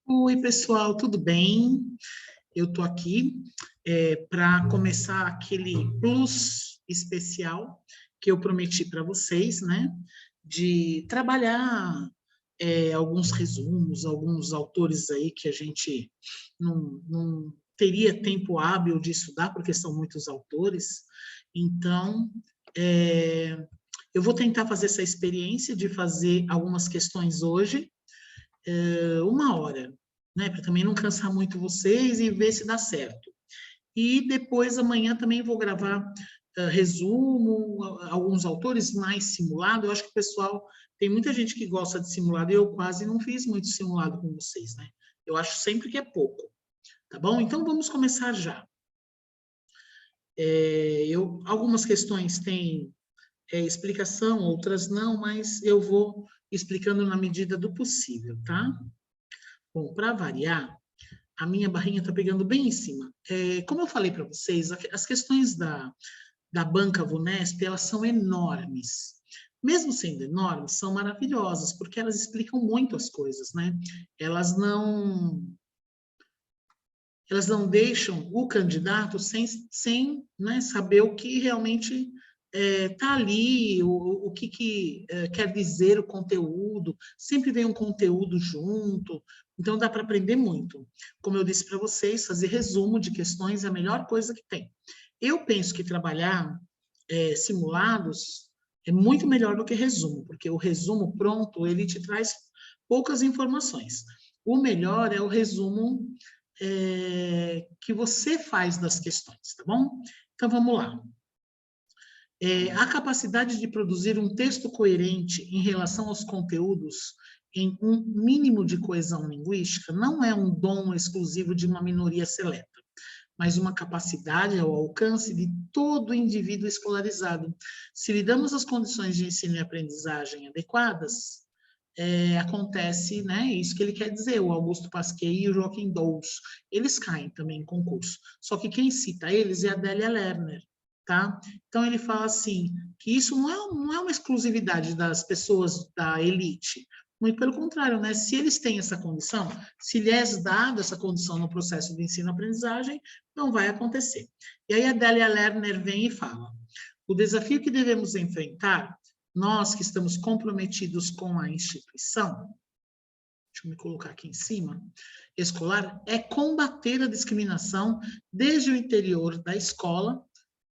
Oi, pessoal, tudo bem? Eu estou aqui para começar aquele plus especial que eu prometi para vocês, né? De trabalhar alguns resumos, alguns autores aí que a gente não teria tempo hábil de estudar, porque são muitos autores. Então, eu vou tentar fazer essa experiência de fazer algumas questões hoje, 1 hora, né? Para também não cansar muito vocês e ver se dá certo. E depois, amanhã, também vou gravar resumo, alguns autores mais simulado. Eu acho que o pessoal, tem muita gente que gosta de simulado, e eu quase não fiz muito simulado com vocês, né? Eu acho sempre que é pouco, tá bom? Então, vamos começar já. Algumas questões têm explicação, outras não, mas eu vou explicando na medida do possível, tá? Bom, para variar, a minha barrinha está pegando bem em cima. Como eu falei para vocês, as questões da banca VUNESP, elas são enormes. Mesmo sendo enormes, são maravilhosas, porque elas explicam muito as coisas, né? Elas não deixam o candidato sem né, saber o que realmente está ali, o que quer dizer o conteúdo, sempre vem um conteúdo junto, então dá para aprender muito. Como eu disse para vocês, fazer resumo de questões é a melhor coisa que tem. Eu penso que trabalhar simulados é muito melhor do que resumo, porque o resumo pronto, ele te traz poucas informações. O melhor é o resumo que você faz das questões, tá bom? Então, vamos lá. A capacidade de produzir um texto coerente em relação aos conteúdos em um mínimo de coesão linguística não é um dom exclusivo de uma minoria seleta, mas uma capacidade ao alcance de todo indivíduo escolarizado. Se lhe damos as condições de ensino e aprendizagem adequadas, acontece, né, isso que ele quer dizer, o Augusto Pasquet e o Joaquim Dous, eles caem também em concurso. Só que quem cita eles é a Adélia Lerner, tá? Então ele fala assim, que isso não é uma exclusividade das pessoas da elite, muito pelo contrário, né? Se eles têm essa condição, se lhes dado essa condição no processo de ensino-aprendizagem, não vai acontecer. E aí a Adélia Lerner vem e fala, o desafio que devemos enfrentar, nós que estamos comprometidos com a instituição, deixa eu me colocar aqui em cima, escolar, é combater a discriminação desde o interior da escola,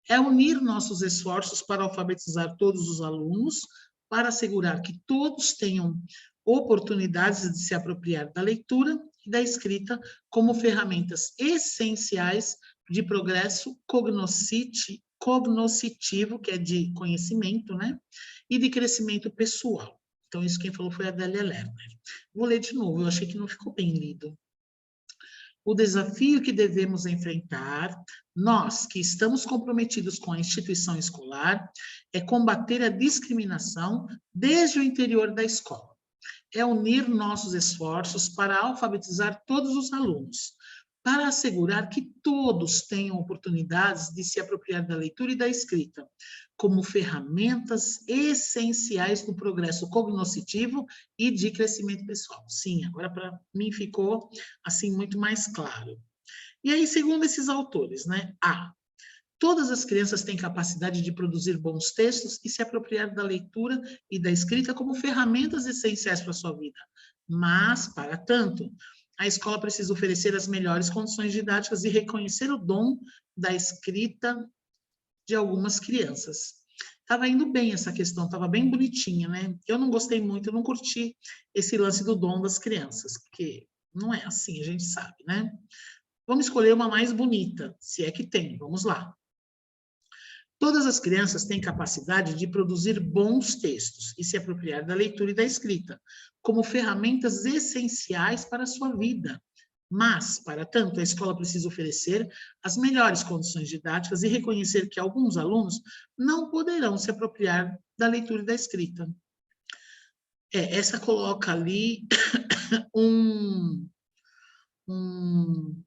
é unir nossos esforços para alfabetizar todos os alunos, para assegurar que todos tenham oportunidades de se apropriar da leitura e da escrita como ferramentas essenciais de progresso cognoscitivo, que é de conhecimento, né? E de crescimento pessoal. Então, isso quem falou foi a Adélia Lerner. Vou ler de novo, eu achei que não ficou bem lido. O desafio que devemos enfrentar, nós que estamos comprometidos com a instituição escolar, é combater a discriminação desde o interior da escola. É unir nossos esforços para alfabetizar todos os alunos, para assegurar que todos tenham oportunidades de se apropriar da leitura e da escrita, como ferramentas essenciais do progresso cognoscitivo e de crescimento pessoal. Sim, agora para mim ficou assim muito mais claro. E aí, segundo esses autores, né? Todas as crianças têm capacidade de produzir bons textos e se apropriar da leitura e da escrita como ferramentas essenciais para a sua vida. Mas, para tanto, a escola precisa oferecer as melhores condições didáticas e reconhecer o dom da escrita de algumas crianças. Estava indo bem essa questão, estava bem bonitinha, né? Eu não gostei muito, eu não curti esse lance do dom das crianças, porque não é assim, a gente sabe, né? Vamos escolher uma mais bonita, se é que tem, vamos lá. Todas as crianças têm capacidade de produzir bons textos e se apropriar da leitura e da escrita, como ferramentas essenciais para a sua vida. Mas, para tanto, a escola precisa oferecer as melhores condições didáticas e reconhecer que alguns alunos não poderão se apropriar da leitura e da escrita. Essa coloca ali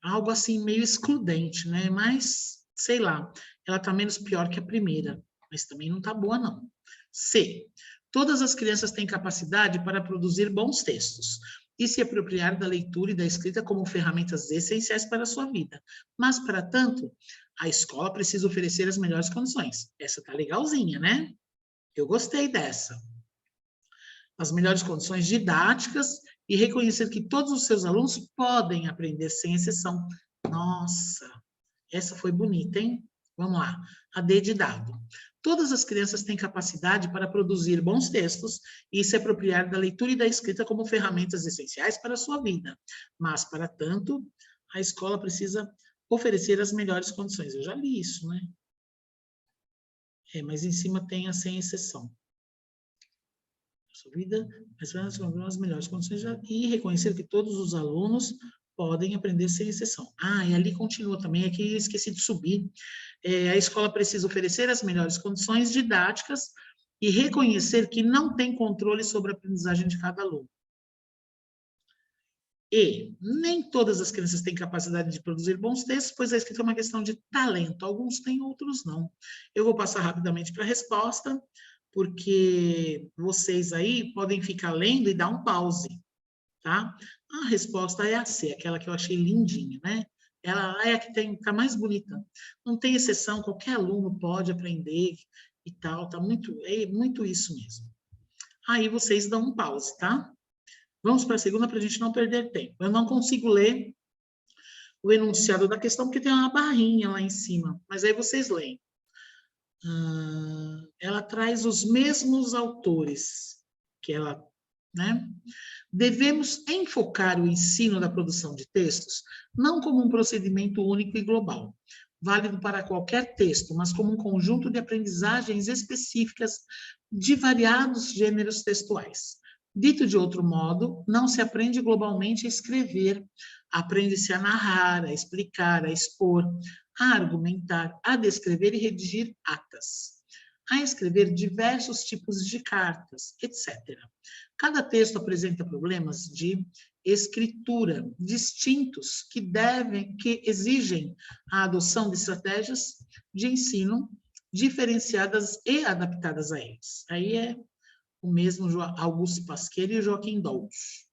algo assim meio excludente, né? Mas, sei lá, ela está menos pior que a primeira, mas também não está boa, não. C. Todas as crianças têm capacidade para produzir bons textos e se apropriar da leitura e da escrita como ferramentas essenciais para a sua vida. Mas, para tanto, a escola precisa oferecer as melhores condições. Essa tá legalzinha, né? Eu gostei dessa. As melhores condições didáticas e reconhecer que todos os seus alunos podem aprender sem exceção. Nossa, essa foi bonita, hein? Vamos lá. A D de dado. Todas as crianças têm capacidade para produzir bons textos e se apropriar da leitura e da escrita como ferramentas essenciais para a sua vida. Mas, para tanto, a escola precisa oferecer as melhores condições. Eu já li isso, né? Mas em cima tem a sem exceção. Sua vida, mas as melhores condições e reconhecer que todos os alunos podem aprender sem exceção. E ali continua também, aqui esqueci de subir. A escola precisa oferecer as melhores condições didáticas e reconhecer que não tem controle sobre a aprendizagem de cada aluno. E nem todas as crianças têm capacidade de produzir bons textos, pois a escrita é uma questão de talento. Alguns têm, outros não. Eu vou passar rapidamente para a resposta, porque vocês aí podem ficar lendo e dar um pause, tá? A resposta é a C, aquela que eu achei lindinha, né? Ela é a que tá mais bonita. Não tem exceção, qualquer aluno pode aprender e tal, é muito isso mesmo. Aí vocês dão um pause, tá? Vamos para a segunda para a gente não perder tempo. Eu não consigo ler o enunciado da questão porque tem uma barrinha lá em cima, mas aí vocês leem. Ela traz os mesmos autores que ela, né? Devemos enfocar o ensino da produção de textos não como um procedimento único e global, válido para qualquer texto, mas como um conjunto de aprendizagens específicas de variados gêneros textuais. Dito de outro modo, não se aprende globalmente a escrever, aprende-se a narrar, a explicar, a expor, a argumentar, a descrever e redigir atas, a escrever diversos tipos de cartas, etc. Cada texto apresenta problemas de escritura distintos que exigem a adoção de estratégias de ensino diferenciadas e adaptadas a eles. Aí é o mesmo Augusto Pasqueira e Joaquim Dolce.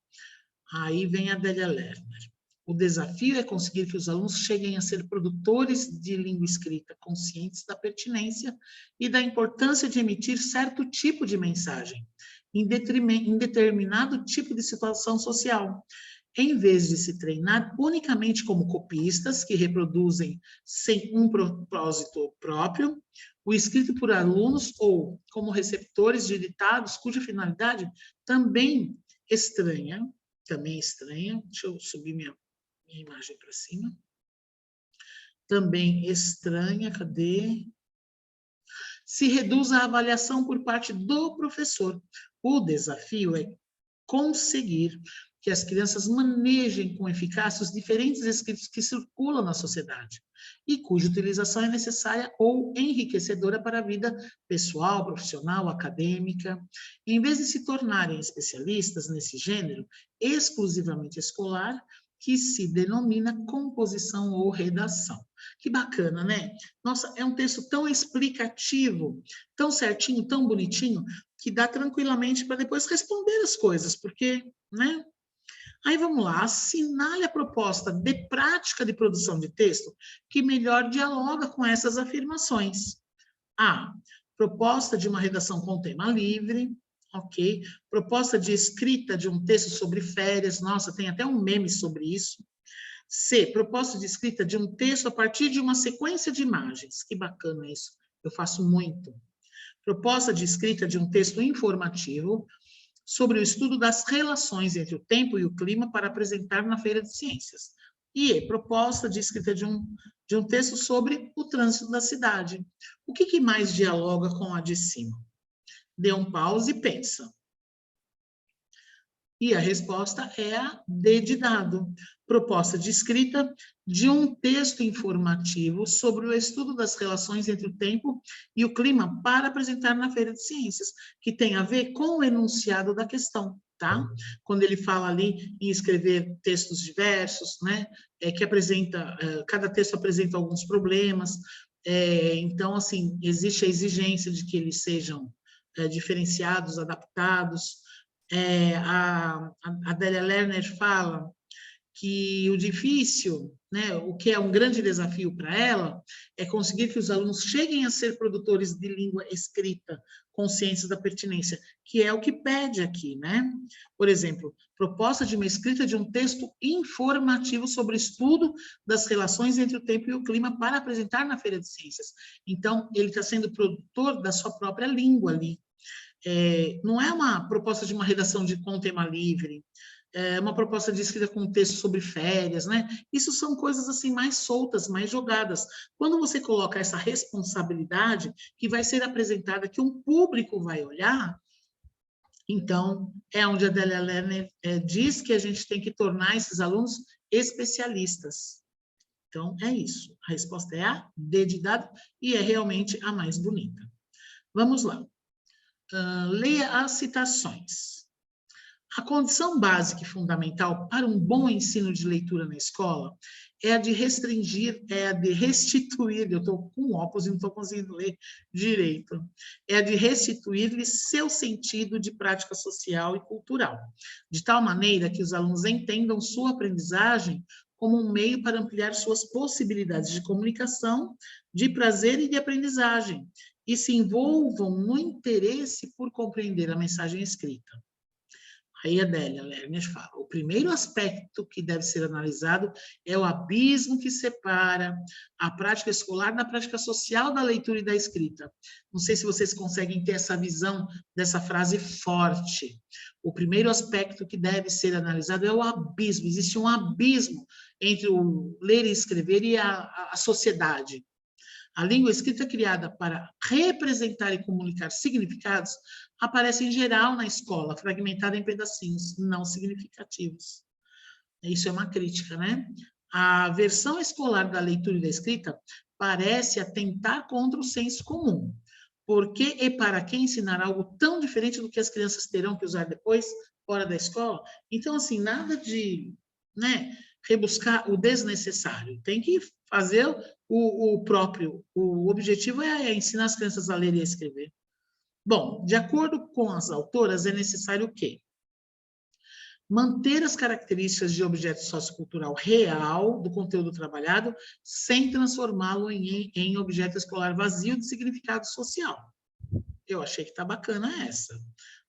Aí vem a Adélia Lerner. O desafio é conseguir que os alunos cheguem a ser produtores de língua escrita conscientes da pertinência e da importância de emitir certo tipo de mensagem, em determinado tipo de situação social, em vez de se treinar unicamente como copistas que reproduzem sem um propósito próprio, o escrito por alunos ou como receptores de ditados cuja finalidade também é estranha, deixa eu subir minha imagem para cima, também estranha, cadê? Se reduz à avaliação por parte do professor. O desafio é conseguir que as crianças manejem com eficácia os diferentes escritos que circulam na sociedade e cuja utilização é necessária ou enriquecedora para a vida pessoal, profissional, acadêmica. Em vez de se tornarem especialistas nesse gênero exclusivamente escolar, que se denomina composição ou redação. Que bacana, né? Nossa, é um texto tão explicativo, tão certinho, tão bonitinho, que dá tranquilamente para depois responder as coisas, porque, né? Aí vamos lá, assinale a proposta de prática de produção de texto que melhor dialoga com essas afirmações. Proposta de uma redação com tema livre, ok? Proposta de escrita de um texto sobre férias, nossa, tem até um meme sobre isso. C, proposta de escrita de um texto a partir de uma sequência de imagens, que bacana isso, eu faço muito. Proposta de escrita de um texto informativo sobre o estudo das relações entre o tempo e o clima para apresentar na Feira de Ciências. E proposta de escrita de um texto sobre o trânsito da cidade. O que mais dialoga com a de cima? Dê um pause e pensa. E a resposta é a D de dado. Proposta de escrita de um texto informativo sobre o estudo das relações entre o tempo e o clima para apresentar na Feira de Ciências, que tem a ver com o enunciado da questão, tá? Quando ele fala ali em escrever textos diversos, né? Que apresenta, cada texto apresenta alguns problemas, então, assim, existe a exigência de que eles sejam diferenciados, adaptados, A Adélia Lerner fala que o difícil, né, o que é um grande desafio para ela, é conseguir que os alunos cheguem a ser produtores de língua escrita, conscientes da pertinência, que é o que pede aqui, né? Por exemplo, proposta de uma escrita de um texto informativo sobre estudo das relações entre o tempo e o clima para apresentar na Feira de Ciências. Então, ele está sendo produtor da sua própria língua ali. Não é uma proposta de uma redação com tema livre, uma proposta de escrita com texto sobre férias, né? Isso são coisas assim mais soltas, mais jogadas. Quando você coloca essa responsabilidade que vai ser apresentada, que um público vai olhar, então é onde a Adélia Lerner diz que a gente tem que tornar esses alunos especialistas. Então é isso. A resposta é a D de dado e é realmente a mais bonita. Vamos lá. Leia as citações. A condição básica e fundamental para um bom ensino de leitura na escola é a de restituir, eu estou com óculos e não estou conseguindo ler direito, é a de restituir-lhe seu sentido de prática social e cultural, de tal maneira que os alunos entendam sua aprendizagem como um meio para ampliar suas possibilidades de comunicação, de prazer e de aprendizagem, e se envolvam no interesse por compreender a mensagem escrita. Aí a Adélia Lerner fala, o primeiro aspecto que deve ser analisado é o abismo que separa a prática escolar da prática social da leitura e da escrita. Não sei se vocês conseguem ter essa visão dessa frase forte. O primeiro aspecto que deve ser analisado é o abismo. Existe um abismo entre o ler e escrever e a sociedade. A língua escrita criada para representar e comunicar significados aparece em geral na escola, fragmentada em pedacinhos não significativos. Isso é uma crítica, né? A versão escolar da leitura e da escrita parece atentar contra o senso comum. Por que e para que ensinar algo tão diferente do que as crianças terão que usar depois, fora da escola? Então, assim, nada de, né, rebuscar o desnecessário. Tem que fazer o próprio. O objetivo é ensinar as crianças a ler e a escrever. Bom, de acordo com as autoras, é necessário o quê? Manter as características de objeto sociocultural real do conteúdo trabalhado, sem transformá-lo em objeto escolar vazio de significado social. Eu achei que está bacana essa,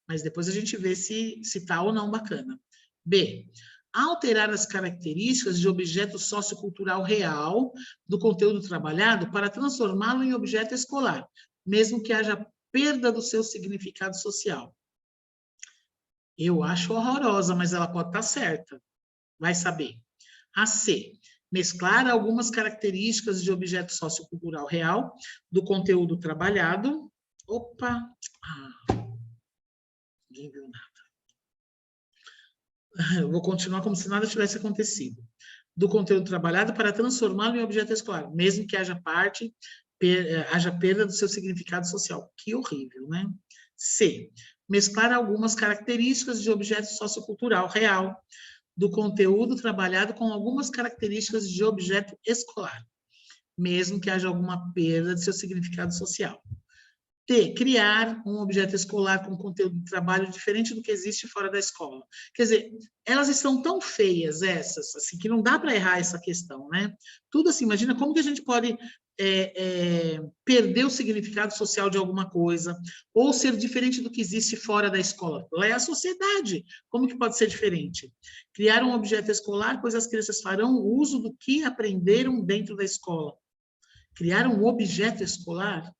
mas depois a gente vê se está ou não bacana. B. Alterar as características de objeto sociocultural real do conteúdo trabalhado para transformá-lo em objeto escolar, mesmo que haja perda do seu significado social. Eu acho horrorosa, mas ela pode estar certa. Vai saber. A C. Mesclar algumas características de objeto sociocultural real do conteúdo trabalhado. Opa! Ninguém viu nada. Eu vou continuar como se nada tivesse acontecido. Do conteúdo trabalhado para transformá-lo em objeto escolar, mesmo que haja perda do seu significado social. Que horrível, né? C. Mesclar algumas características de objeto sociocultural real do conteúdo trabalhado com algumas características de objeto escolar, mesmo que haja alguma perda de seu significado social. T. Criar um objeto escolar com conteúdo de trabalho diferente do que existe fora da escola. Quer dizer, elas estão tão feias, essas, assim, que não dá para errar essa questão, né? Tudo assim, imagina como que a gente pode perder o significado social de alguma coisa, ou ser diferente do que existe fora da escola. Lá é a sociedade. Como que pode ser diferente? Criar um objeto escolar, pois as crianças farão uso do que aprenderam dentro da escola. Criar um objeto escolar?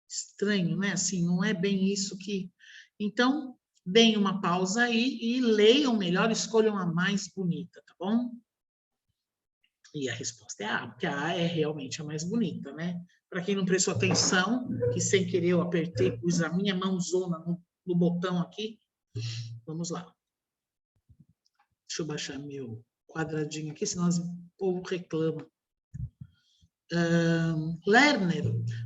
Estranho, né? Assim, não é bem isso que... Então, deem uma pausa aí e leiam melhor, escolham a mais bonita, tá bom? E a resposta é A, porque a A é realmente a mais bonita, né? Para quem não prestou atenção, que sem querer eu apertei, pus a minha mãozona no botão aqui. Vamos lá. Deixa eu baixar meu quadradinho aqui, senão o povo reclama. Lerner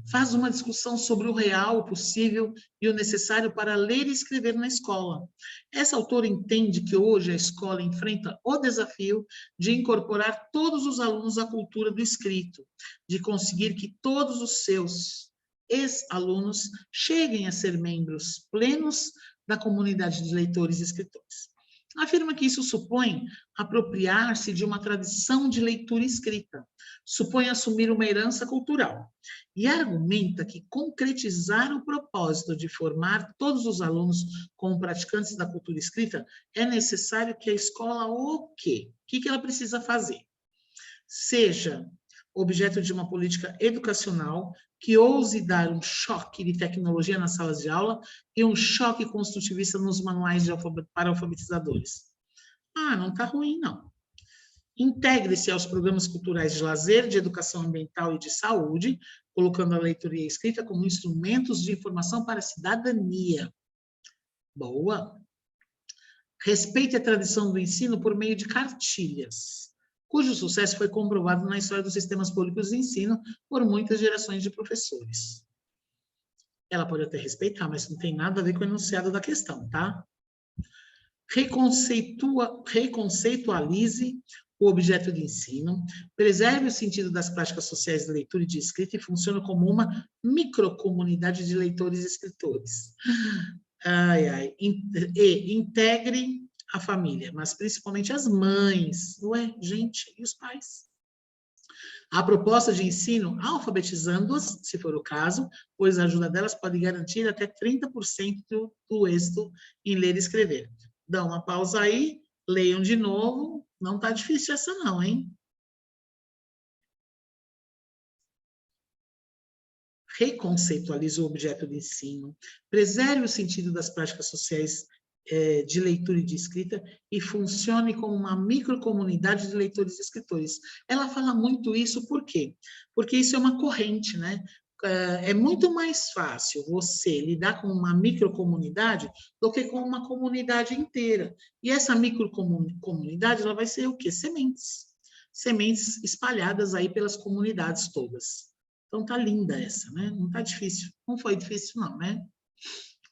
faz uma discussão sobre o real, o possível e o necessário para ler e escrever na escola. Essa autora entende que hoje a escola enfrenta o desafio de incorporar todos os alunos à cultura do escrito, de conseguir que todos os seus ex-alunos cheguem a ser membros plenos da comunidade de leitores e escritores. Afirma que isso supõe apropriar-se de uma tradição de leitura escrita, supõe assumir uma herança cultural, e argumenta que concretizar o propósito de formar todos os alunos como praticantes da cultura escrita é necessário que a escola o quê? O que ela precisa fazer? Seja objeto de uma política educacional que ouse dar um choque de tecnologia nas salas de aula e um choque construtivista nos manuais para alfabetizadores. Ah, não está ruim, não. Integre-se aos programas culturais de lazer, de educação ambiental e de saúde, colocando a leitura e a escrita como instrumentos de informação para a cidadania. Boa. Respeite a tradição do ensino por meio de cartilhas, cujo sucesso foi comprovado na história dos sistemas públicos de ensino por muitas gerações de professores. Ela pode até respeitar, mas não tem nada a ver com o enunciado da questão, tá? Reconceitualize o objeto de ensino, preserve o sentido das práticas sociais de leitura e de escrita e funcione como uma microcomunidade de leitores e escritores. E integre a família, mas principalmente as mães. Ué, gente, e os pais? A proposta de ensino, alfabetizando-as, se for o caso, pois a ajuda delas pode garantir até 30% do êxito em ler e escrever. Dá uma pausa aí, leiam de novo. Não está difícil essa não, hein? Reconceitualize o objeto de ensino, preserve o sentido das práticas sociais de leitura e de escrita e funcione como uma microcomunidade de leitores e escritores. Ela fala muito isso, por quê? Porque isso é uma corrente, né? É muito mais fácil você lidar com uma microcomunidade do que com uma comunidade inteira. E essa microcomunidade, ela vai ser o quê? Sementes. Sementes espalhadas aí pelas comunidades todas. Então, tá linda essa, né? Não tá difícil. Não foi difícil, não, né?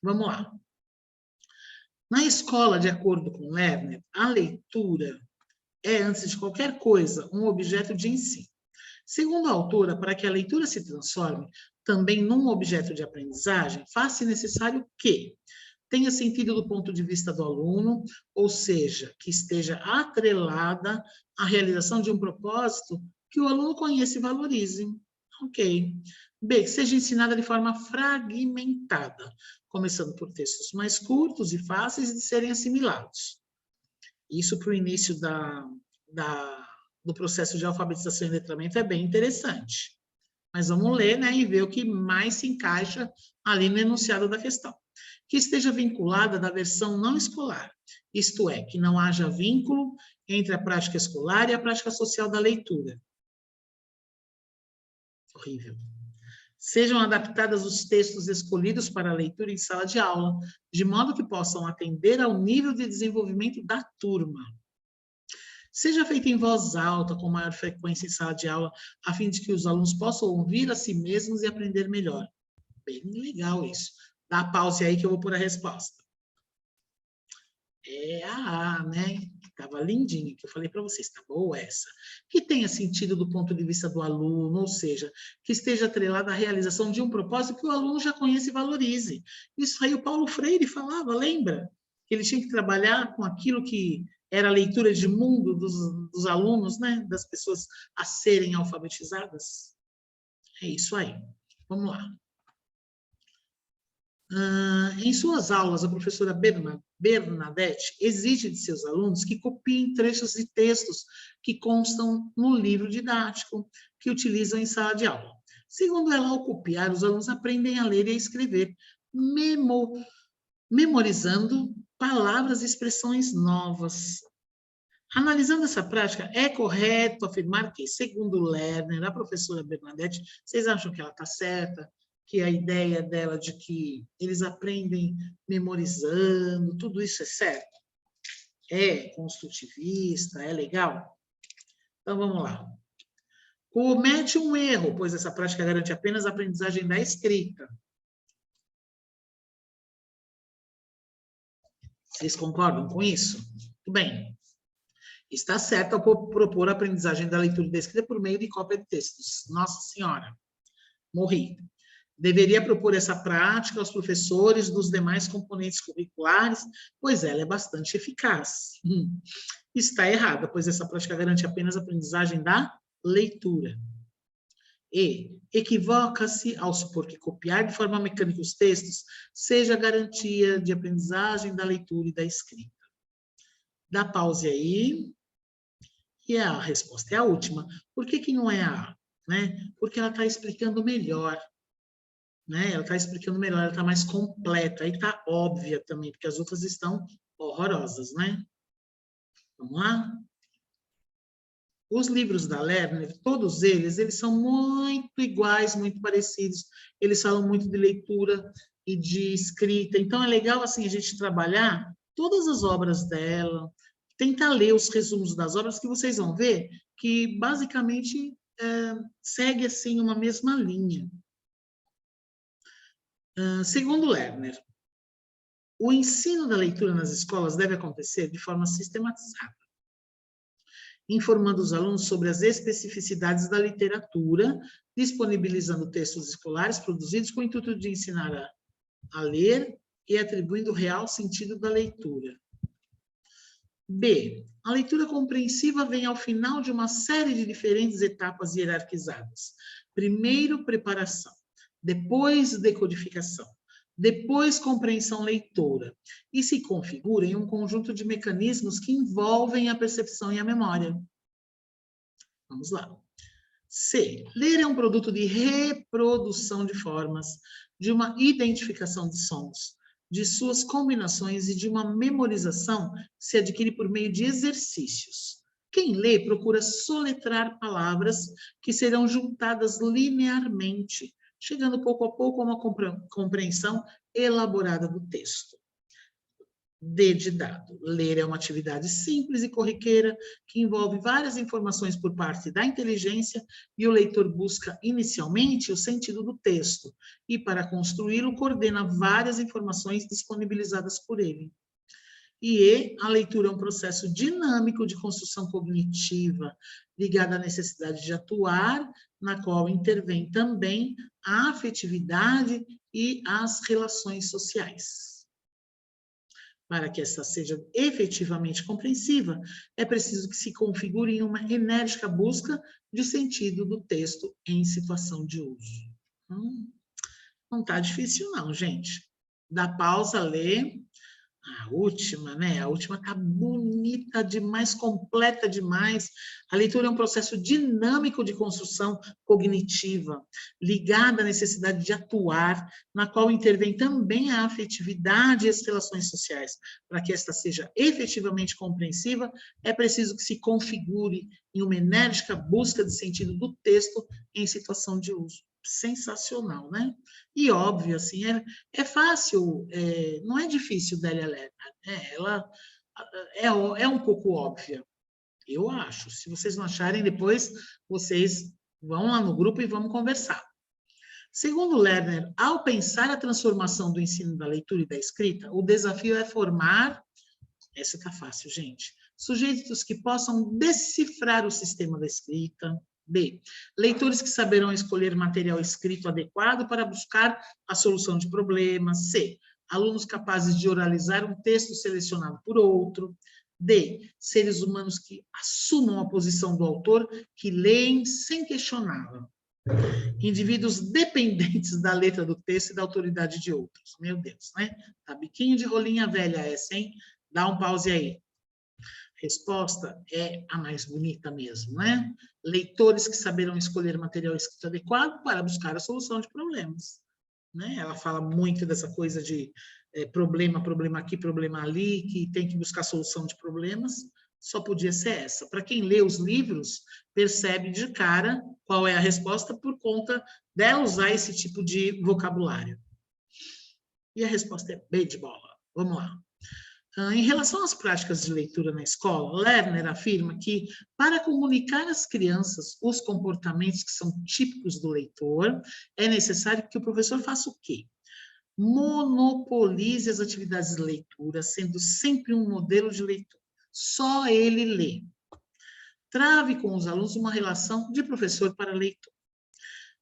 Vamos lá. Na escola, de acordo com Lerner, a leitura é, antes de qualquer coisa, um objeto de ensino. Segundo a autora, para que a leitura se transforme também num objeto de aprendizagem, faz-se necessário que tenha sentido do ponto de vista do aluno, ou seja, que esteja atrelada à realização de um propósito que o aluno conheça e valorize. Ok. B, que seja ensinada de forma fragmentada, começando por textos mais curtos e fáceis de serem assimilados. Isso para o início do processo de alfabetização e letramento é bem interessante. Mas vamos ler, né, e ver o que mais se encaixa ali no enunciado da questão. Que esteja vinculada da versão não escolar, isto é, que não haja vínculo entre a prática escolar e a prática social da leitura. Horrível. Sejam adaptadas os textos escolhidos para a leitura em sala de aula, de modo que possam atender ao nível de desenvolvimento da turma. Seja feita em voz alta, com maior frequência em sala de aula, a fim de que os alunos possam ouvir a si mesmos e aprender melhor. Bem legal isso. Dá a pausa aí que eu vou pôr a resposta. É a A, né? Estava lindinha, que eu falei para vocês, tá boa essa. Que tenha sentido do ponto de vista do aluno, ou seja, que esteja atrelada à realização de um propósito que o aluno já conhece e valorize. Isso aí o Paulo Freire falava, lembra? Que ele tinha que trabalhar com aquilo que era a leitura de mundo dos alunos, né? Das pessoas a serem alfabetizadas. É isso aí. Vamos lá. Em suas aulas, a professora Bernadette exige de seus alunos que copiem trechos de textos que constam no livro didático que utilizam em sala de aula. Segundo ela, ao copiar, os alunos aprendem a ler e a escrever, memorizando palavras e expressões novas. Analisando essa prática, é correto afirmar que, segundo Lerner, a professora Bernadette, vocês acham que ela está certa? Que a ideia dela de que eles aprendem memorizando, tudo isso é certo? É construtivista, é legal? Então, vamos lá. Comete um erro, pois essa prática garante apenas a aprendizagem da escrita. Vocês concordam com isso? Muito bem. Está certo ao propor a aprendizagem da leitura e da escrita por meio de cópia de textos. Nossa Senhora, morri. Deveria propor essa prática aos professores dos demais componentes curriculares, pois ela é bastante eficaz. Está errada, pois essa prática garante apenas a aprendizagem da leitura. E equivoca-se ao supor que copiar de forma mecânica os textos seja garantia de aprendizagem da leitura e da escrita. Dá pause aí. E a resposta é a última. Por que não é a A? Né? Porque ela está explicando melhor. Né? Ela está explicando melhor, ela está mais completa. Aí está óbvia também, porque as outras estão horrorosas, né? Vamos lá? Os livros da Lerner, todos eles são muito iguais, muito parecidos. Eles falam muito de leitura e de escrita. Então, é legal, assim, a gente trabalhar todas as obras dela, tentar ler os resumos das obras, que vocês vão ver que, basicamente, segue, assim, uma mesma linha. Segundo Lerner, o ensino da leitura nas escolas deve acontecer de forma sistematizada, informando os alunos sobre as especificidades da literatura, disponibilizando textos escolares produzidos com o intuito de ensinar a ler e atribuindo o real sentido da leitura. B. A leitura compreensiva vem ao final de uma série de diferentes etapas hierarquizadas. Primeiro, preparação. Depois, decodificação. Depois, compreensão leitora. E se configura em um conjunto de mecanismos que envolvem a percepção e a memória. Vamos lá. C. Ler é um produto de reprodução de formas, de uma identificação de sons, de suas combinações e de uma memorização que se adquire por meio de exercícios. Quem lê procura soletrar palavras que serão juntadas linearmente, chegando pouco a pouco a uma compreensão elaborada do texto. D de dado. Ler é uma atividade simples e corriqueira que envolve várias informações por parte da inteligência e o leitor busca inicialmente o sentido do texto e, para construí-lo, coordena várias informações disponibilizadas por ele. E a leitura é um processo dinâmico de construção cognitiva, ligado à necessidade de atuar, na qual intervém também a afetividade e as relações sociais. Para que essa seja efetivamente compreensiva, é preciso que se configure em uma enérgica busca de sentido do texto em situação de uso. Não está difícil não, gente. Dá pausa, lê. A última, né? A última está bonita demais, completa demais. A leitura é um processo dinâmico de construção cognitiva, ligada à necessidade de atuar, na qual intervém também a afetividade e as relações sociais. Para que esta seja efetivamente compreensiva, é preciso que se configure em uma enérgica busca de sentido do texto em situação de uso. Sensacional, né? E óbvio, assim, é fácil, não é difícil, Délia Lerner, né? Ela é um pouco óbvia, eu acho. Se vocês não acharem, depois vocês vão lá no grupo e vamos conversar. Segundo Lerner, ao pensar a transformação do ensino da leitura e da escrita, o desafio é formar, essa tá fácil, gente, sujeitos que possam decifrar o sistema da escrita. B. Leitores que saberão escolher material escrito adequado para buscar a solução de problemas. C. Alunos capazes de oralizar um texto selecionado por outro. D. Seres humanos que assumam a posição do autor, que leem sem questioná-la. Indivíduos dependentes da letra do texto e da autoridade de outros. Meu Deus, né? Tá biquinho de rolinha velha essa, hein? Dá um pause aí. Resposta é a mais bonita mesmo, né? Leitores que saberão escolher material escrito adequado para buscar a solução de problemas. Né? Ela fala muito dessa coisa de problema aqui, problema ali, que tem que buscar solução de problemas, só podia ser essa. Para quem lê os livros, percebe de cara qual é a resposta por conta dela usar esse tipo de vocabulário. E a resposta é B de bola. Vamos lá. Em relação às práticas de leitura na escola, Lerner afirma que, para comunicar às crianças os comportamentos que são típicos do leitor, é necessário que o professor faça o quê? Monopolize as atividades de leitura, sendo sempre um modelo de leitura. Só ele lê. Trave com os alunos uma relação de professor para leitor.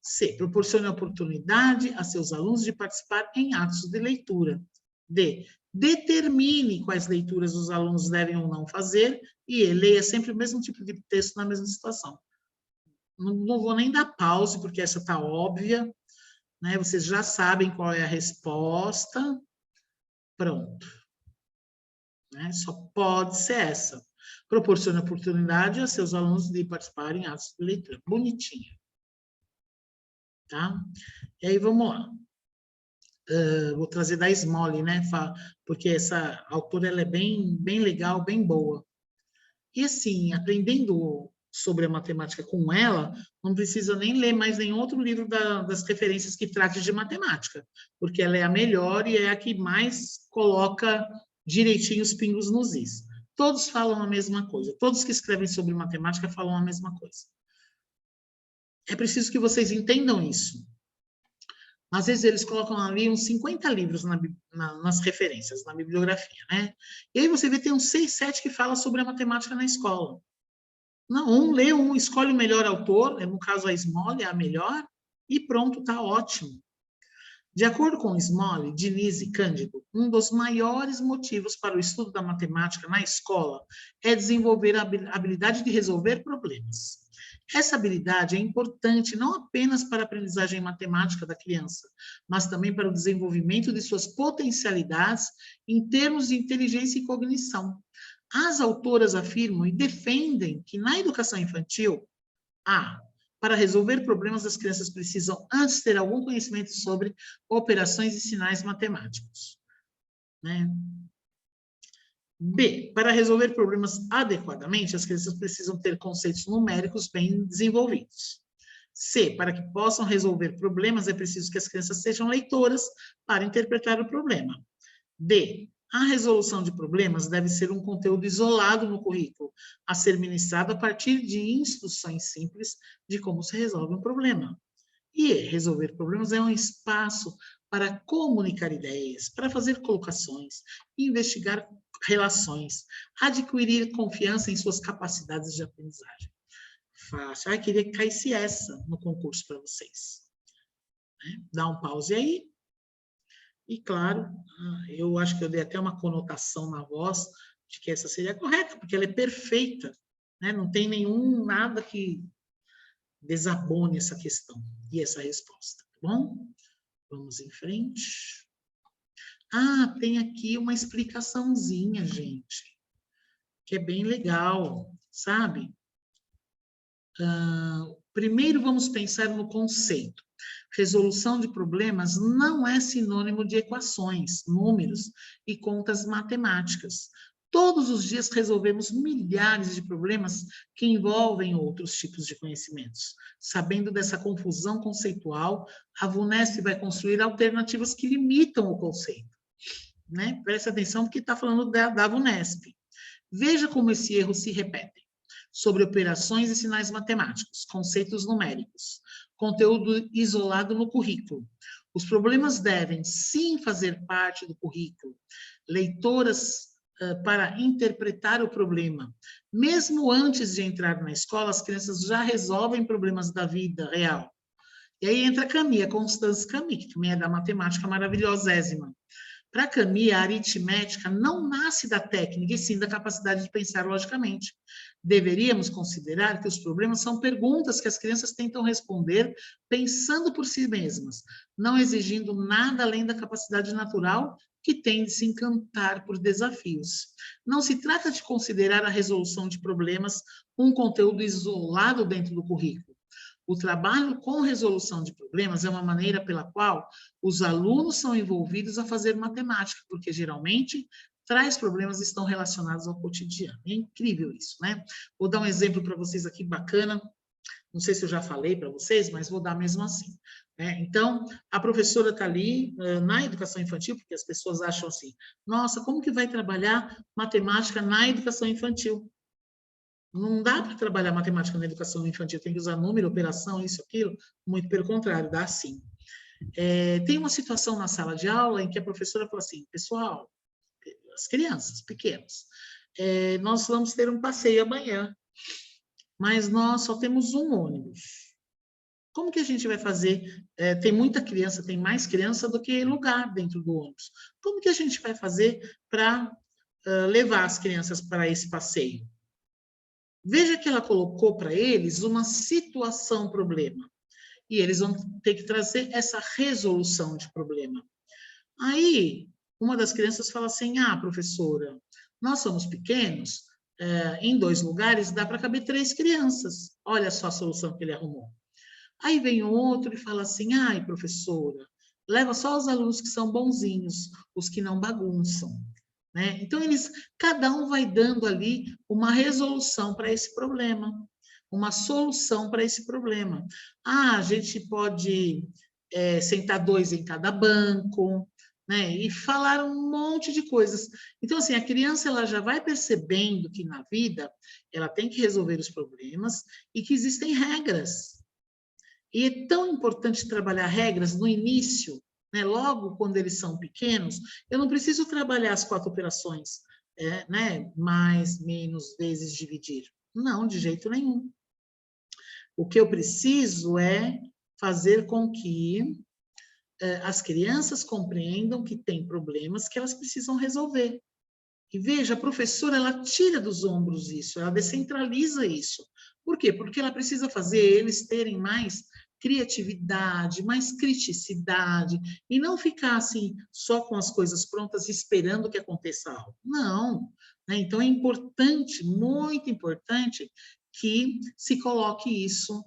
C, proporcione oportunidade a seus alunos de participar em atos de leitura. D, determine quais leituras os alunos devem ou não fazer. E E, leia sempre o mesmo tipo de texto na mesma situação. Não vou nem dar pause, porque essa está óbvia, né? Vocês já sabem qual é a resposta. Pronto. Né? Só pode ser essa. Proporcione oportunidade a seus alunos de participarem em atos de leitura. Bonitinho. Tá? E aí, vamos lá. Vou trazer da Smalley, né? Porque essa autora ela é bem legal, bem boa. E assim, aprendendo sobre a matemática com ela, não precisa nem ler mais nenhum outro livro das referências que trate de matemática, porque ela é a melhor e é a que mais coloca direitinho os pingos nos is. Todos falam a mesma coisa, todos que escrevem sobre matemática falam a mesma coisa. É preciso que vocês entendam isso. Às vezes eles colocam ali uns 50 livros nas referências, na bibliografia, né? E aí você vê tem uns 6, 7 que falam sobre a matemática na escola. Não, lê um, escolhe o melhor autor, no caso a Smalley é a melhor, e pronto, está ótimo. De acordo com Smalley, Diniz e Cândido, um dos maiores motivos para o estudo da matemática na escola é desenvolver a habilidade de resolver problemas. Essa habilidade é importante não apenas para a aprendizagem matemática da criança, mas também para o desenvolvimento de suas potencialidades em termos de inteligência e cognição. As autoras afirmam e defendem que na educação infantil, para resolver problemas, as crianças precisam antes ter algum conhecimento sobre operações e sinais matemáticos. Né? B, para resolver problemas adequadamente, as crianças precisam ter conceitos numéricos bem desenvolvidos. C, para que possam resolver problemas, é preciso que as crianças sejam leitoras para interpretar o problema. D, a resolução de problemas deve ser um conteúdo isolado no currículo, a ser ministrado a partir de instruções simples de como se resolve um problema. E resolver problemas é um espaço para comunicar ideias, para fazer colocações, investigar relações, adquirir confiança em suas capacidades de aprendizagem. Fácil. Queria que caísse essa no concurso para vocês. Dá um pause aí. E, claro, eu acho que eu dei até uma conotação na voz de que essa seria correta, porque ela é perfeita, né? Não tem nada que desabone essa questão e essa resposta, tá bom? Vamos em frente. Tem aqui uma explicaçãozinha, gente, que é bem legal, sabe? Primeiro vamos pensar no conceito. Resolução de problemas não é sinônimo de equações, números e contas matemáticas. Todos os dias resolvemos milhares de problemas que envolvem outros tipos de conhecimentos. Sabendo dessa confusão conceitual, a VUNESP vai construir alternativas que limitam o conceito. Né? Preste atenção porque está falando da VUNESP. Veja como esse erro se repete. Sobre operações e sinais matemáticos, conceitos numéricos, conteúdo isolado no currículo. Os problemas devem, sim, fazer parte do currículo. Leitoras para interpretar o problema. Mesmo antes de entrar na escola, as crianças já resolvem problemas da vida real. E aí entra a Camille, a Constance Camille, que também é da matemática maravilhosésima. Para Camille, a aritmética não nasce da técnica, e sim da capacidade de pensar logicamente. Deveríamos considerar que os problemas são perguntas que as crianças tentam responder pensando por si mesmas, não exigindo nada além da capacidade natural que tem de se encantar por desafios. Não se trata de considerar a resolução de problemas um conteúdo isolado dentro do currículo. O trabalho com resolução de problemas é uma maneira pela qual os alunos são envolvidos a fazer matemática, porque geralmente tais problemas estão relacionados ao cotidiano. É incrível isso, né? Vou dar um exemplo para vocês aqui bacana. Não sei se eu já falei para vocês, mas vou dar mesmo assim. Né? Então, a professora está ali na educação infantil, porque as pessoas acham assim, nossa, como que vai trabalhar matemática na educação infantil? Não dá para trabalhar matemática na educação infantil, tem que usar número, operação, isso, aquilo. Muito pelo contrário, dá sim. Tem uma situação na sala de aula em que a professora falou assim, pessoal, as crianças pequenas, nós vamos ter um passeio amanhã, mas nós só temos um ônibus. Como que a gente vai fazer? Tem muita criança, tem mais criança do que lugar dentro do ônibus. Como que a gente vai fazer para levar as crianças para esse passeio? Veja que ela colocou para eles uma situação problema. E eles vão ter que trazer essa resolução de problema. Aí, uma das crianças fala assim, professora, nós somos pequenos, em 2 lugares dá para caber 3 crianças. Olha só a solução que ele arrumou. Aí vem outro e fala assim, professora, leva só os alunos que são bonzinhos, os que não bagunçam. Né? Então, cada um vai dando ali uma resolução para esse problema, uma solução para esse problema. A gente pode sentar 2 em cada banco, né? E falar um monte de coisas. Então, assim, a criança ela já vai percebendo que na vida ela tem que resolver os problemas e que existem regras. E é tão importante trabalhar regras no início, né? Logo quando eles são pequenos, eu não preciso trabalhar as 4 operações, né? Mais, menos, vezes, dividir. Não, de jeito nenhum. O que eu preciso é fazer com que as crianças compreendam que tem problemas que elas precisam resolver. E veja, a professora, ela tira dos ombros isso, ela descentraliza isso. Por quê? Porque ela precisa fazer eles terem mais criatividade, mais criticidade, e não ficar assim, só com as coisas prontas, esperando que aconteça algo. Não. Né? Então, é importante, muito importante, que se coloque isso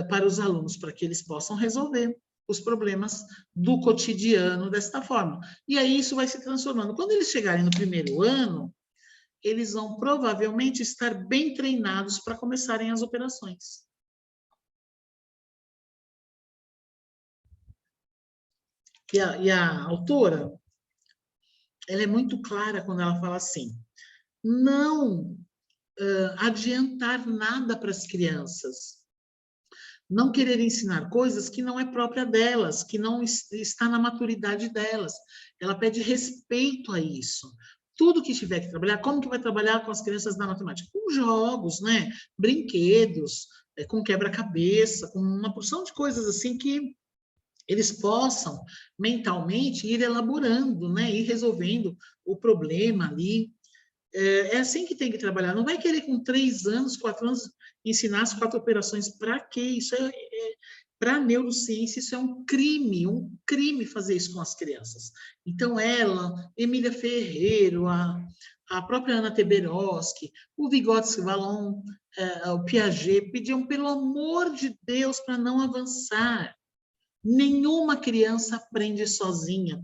para os alunos, para que eles possam resolver os problemas do cotidiano desta forma. E aí isso vai se transformando. Quando eles chegarem no primeiro ano, eles vão provavelmente estar bem treinados para começarem as operações. E a autora, ela é muito clara quando ela fala assim, não adiantar nada para as crianças, não querer ensinar coisas que não é própria delas, que não está na maturidade delas. Ela pede respeito a isso. Tudo que tiver que trabalhar, como que vai trabalhar com as crianças na matemática? Com jogos, né? Brinquedos, com quebra-cabeça, com uma porção de coisas assim que eles possam mentalmente ir elaborando, né? Ir resolvendo o problema ali. É assim que tem que trabalhar. Não vai querer com 3 anos, 4 anos, ensinar as 4 operações. Para quê? Isso para a neurociência, isso é um crime fazer isso com as crianças. Então, ela, Emília Ferreiro, a própria Ana Teberoski, o Vygotsky Valon, o Piaget, pediam, pelo amor de Deus, para não avançar. Nenhuma criança aprende sozinha.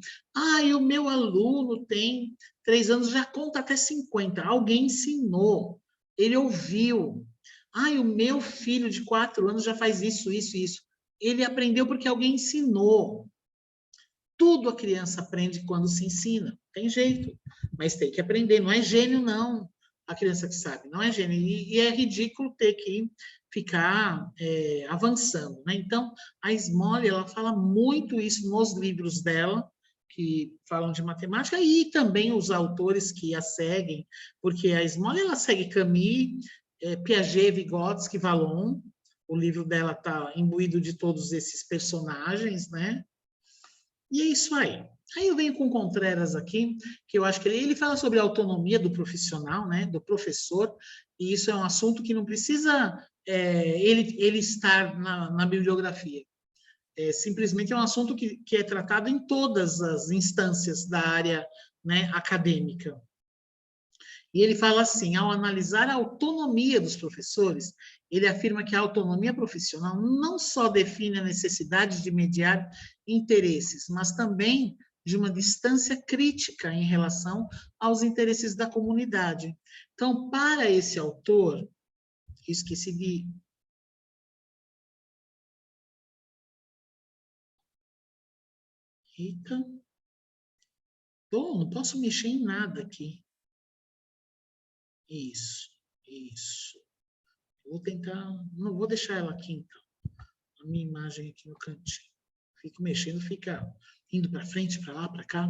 E o meu aluno tem 3 anos, já conta até 50. Alguém ensinou, ele ouviu. O meu filho de 4 anos já faz isso, isso, isso. Ele aprendeu porque alguém ensinou. Tudo a criança aprende quando se ensina. Tem jeito, mas tem que aprender. Não é gênio, não. A criança que sabe, não é gênio. E é ridículo ter que ficar avançando. Né? Então, a Smolly, ela fala muito isso nos livros dela, que falam de matemática, e também os autores que a seguem, porque a Smolly, ela segue Camus, Piaget, Vygotsky, Valon. O livro dela está imbuído de todos esses personagens, né? E é isso aí. Aí eu venho com o Contreras aqui, que eu acho que ele fala sobre a autonomia do profissional, né, do professor, e isso é um assunto que não precisa ele estar na bibliografia. Simplesmente é um assunto que é tratado em todas as instâncias da área, né, acadêmica. E ele fala assim, ao analisar a autonomia dos professores, ele afirma que a autonomia profissional não só define a necessidade de mediar interesses, mas também de uma distância crítica em relação aos interesses da comunidade. Então, para esse autor, esqueci de... Eita, não posso mexer em nada aqui. Isso, isso. Vou tentar, não vou deixar ela aqui então, a minha imagem aqui no cantinho. Fico mexendo, fica indo para frente, para lá, para cá.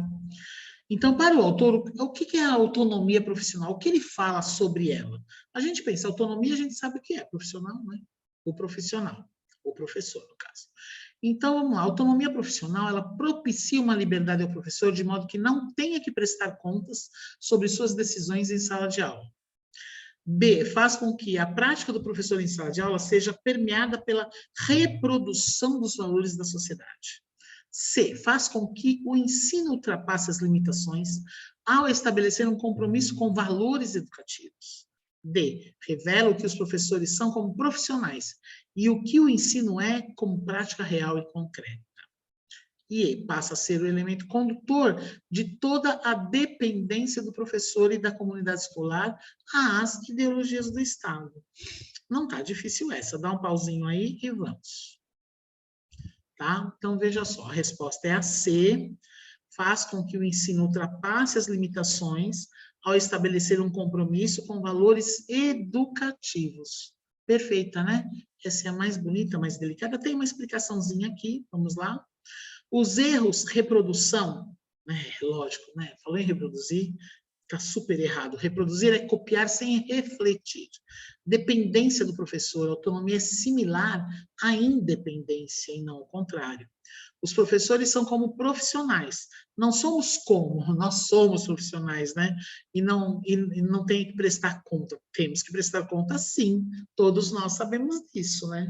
Então, para o autor, o que é a autonomia profissional? O que ele fala sobre ela? A gente pensa, autonomia, a gente sabe o que é profissional, né? O profissional. o professor, no caso. Então, vamos lá, a autonomia profissional, ela propicia uma liberdade ao professor de modo que não tenha que prestar contas sobre suas decisões em sala de aula. B, faz com que a prática do professor em sala de aula seja permeada pela reprodução dos valores da sociedade. C, faz com que o ensino ultrapasse as limitações ao estabelecer um compromisso com valores educativos. D, revela o que os professores são como profissionais e o que o ensino é como prática real e concreta. E E, passa a ser o elemento condutor de toda a dependência do professor e da comunidade escolar às ideologias do Estado. Não está difícil essa, dá um pauzinho aí e vamos. Tá? Então, veja só, a resposta é a C, faz com que o ensino ultrapasse as limitações ao estabelecer um compromisso com valores educativos. Perfeita, né? Essa é a mais bonita, mais delicada. Tem uma explicaçãozinha aqui, vamos lá. Os erros, reprodução, lógico, né? Falou em reproduzir, está super errado. Reproduzir é copiar sem refletir. Dependência do professor, autonomia é similar à independência e não ao contrário. Os professores são como profissionais, não somos como, nós somos profissionais, né? E não tem que prestar conta. Temos que prestar conta, sim, todos nós sabemos disso, né?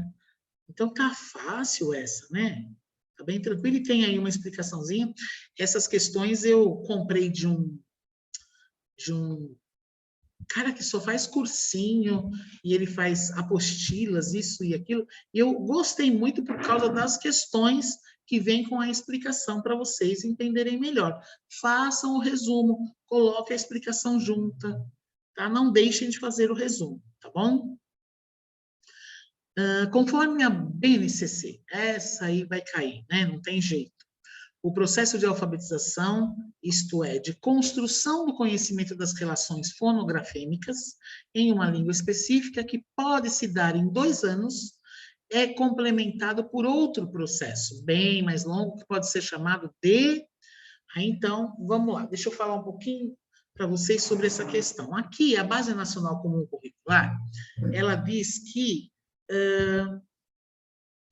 Então tá fácil essa, né? Tá bem tranquilo e tem aí uma explicaçãozinha. Essas questões eu comprei de um cara que só faz cursinho e ele faz apostilas, isso e aquilo. E eu gostei muito por causa das questões que vêm com a explicação para vocês entenderem melhor. Façam o resumo, coloquem a explicação junta, tá? Não deixem de fazer o resumo, tá bom? Conforme a BNCC, essa aí vai cair, né? Não tem jeito. O processo de alfabetização, isto é, de construção do conhecimento das relações fonografêmicas em uma língua específica que pode se dar em 2 anos, é complementado por outro processo, bem mais longo, que pode ser chamado de... Então, vamos lá, deixa eu falar um pouquinho para vocês sobre essa questão. Aqui, a Base Nacional Comum Curricular, ela diz que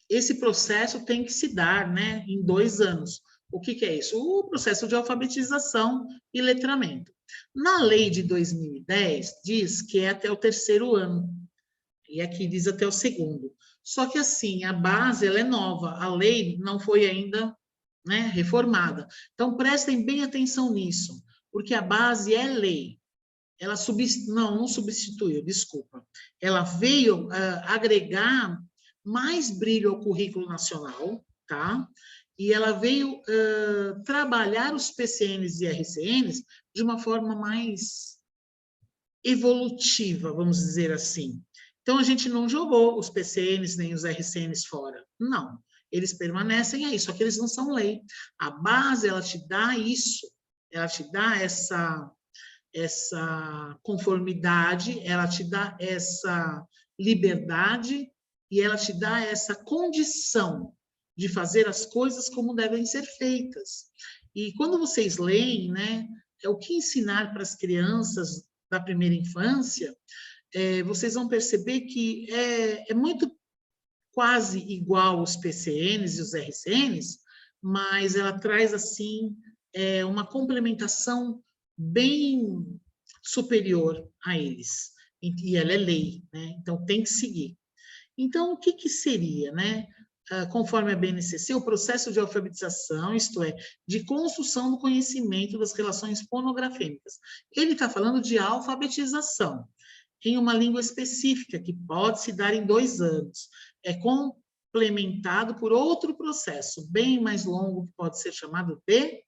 esse processo tem que se dar, né, em 2 anos. O que é isso? O processo de alfabetização e letramento. Na lei de 2010, diz que é até o 3º ano, e aqui diz até o 2º. Só que, assim, a base ela é nova, a lei não foi ainda, né, reformada. Então, prestem bem atenção nisso, porque a base é lei. Ela não substituiu, desculpa. Ela veio agregar mais brilho ao currículo nacional, tá? E ela veio trabalhar os PCNs e RCNs de uma forma mais evolutiva, vamos dizer assim. Então, a gente não jogou os PCNs nem os RCNs fora. Não. Eles permanecem aí, só que eles não são lei. A base, ela te dá isso. Ela te dá essa conformidade, ela te dá essa liberdade e ela te dá essa condição de fazer as coisas como devem ser feitas. E quando vocês leem, né, é o que ensinar para as crianças da primeira infância, vocês vão perceber que é muito quase igual os PCNs e os RCNs, mas ela traz, assim, uma complementação bem superior a eles. E ela é lei, né? Então, tem que seguir. Então, o que seria, né? Conforme a BNCC, o processo de alfabetização, isto é, de construção do conhecimento das relações fonografêmicas. Ele está falando de alfabetização em uma língua específica, que pode se dar em 2 anos. É complementado por outro processo, bem mais longo, que pode ser chamado de...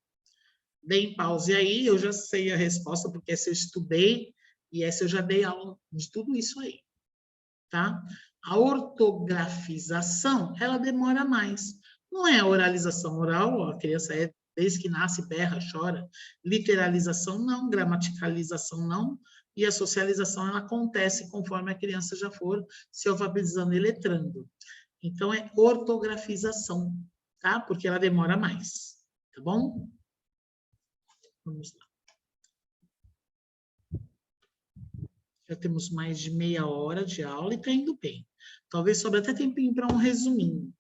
Deem pause aí, eu já sei a resposta, porque essa eu estudei, e essa eu já dei aula de tudo isso aí, tá? A ortografização, ela demora mais. Não é a oralização oral, a criança desde que nasce, berra, chora. Literalização, não. Gramaticalização, não. E a socialização, ela acontece conforme a criança já for se alfabetizando e letrando. Então, é ortografização, tá? Porque ela demora mais, tá bom? Vamos lá. Já temos mais de meia hora de aula e está indo bem. Talvez sobre até tempinho para um resuminho.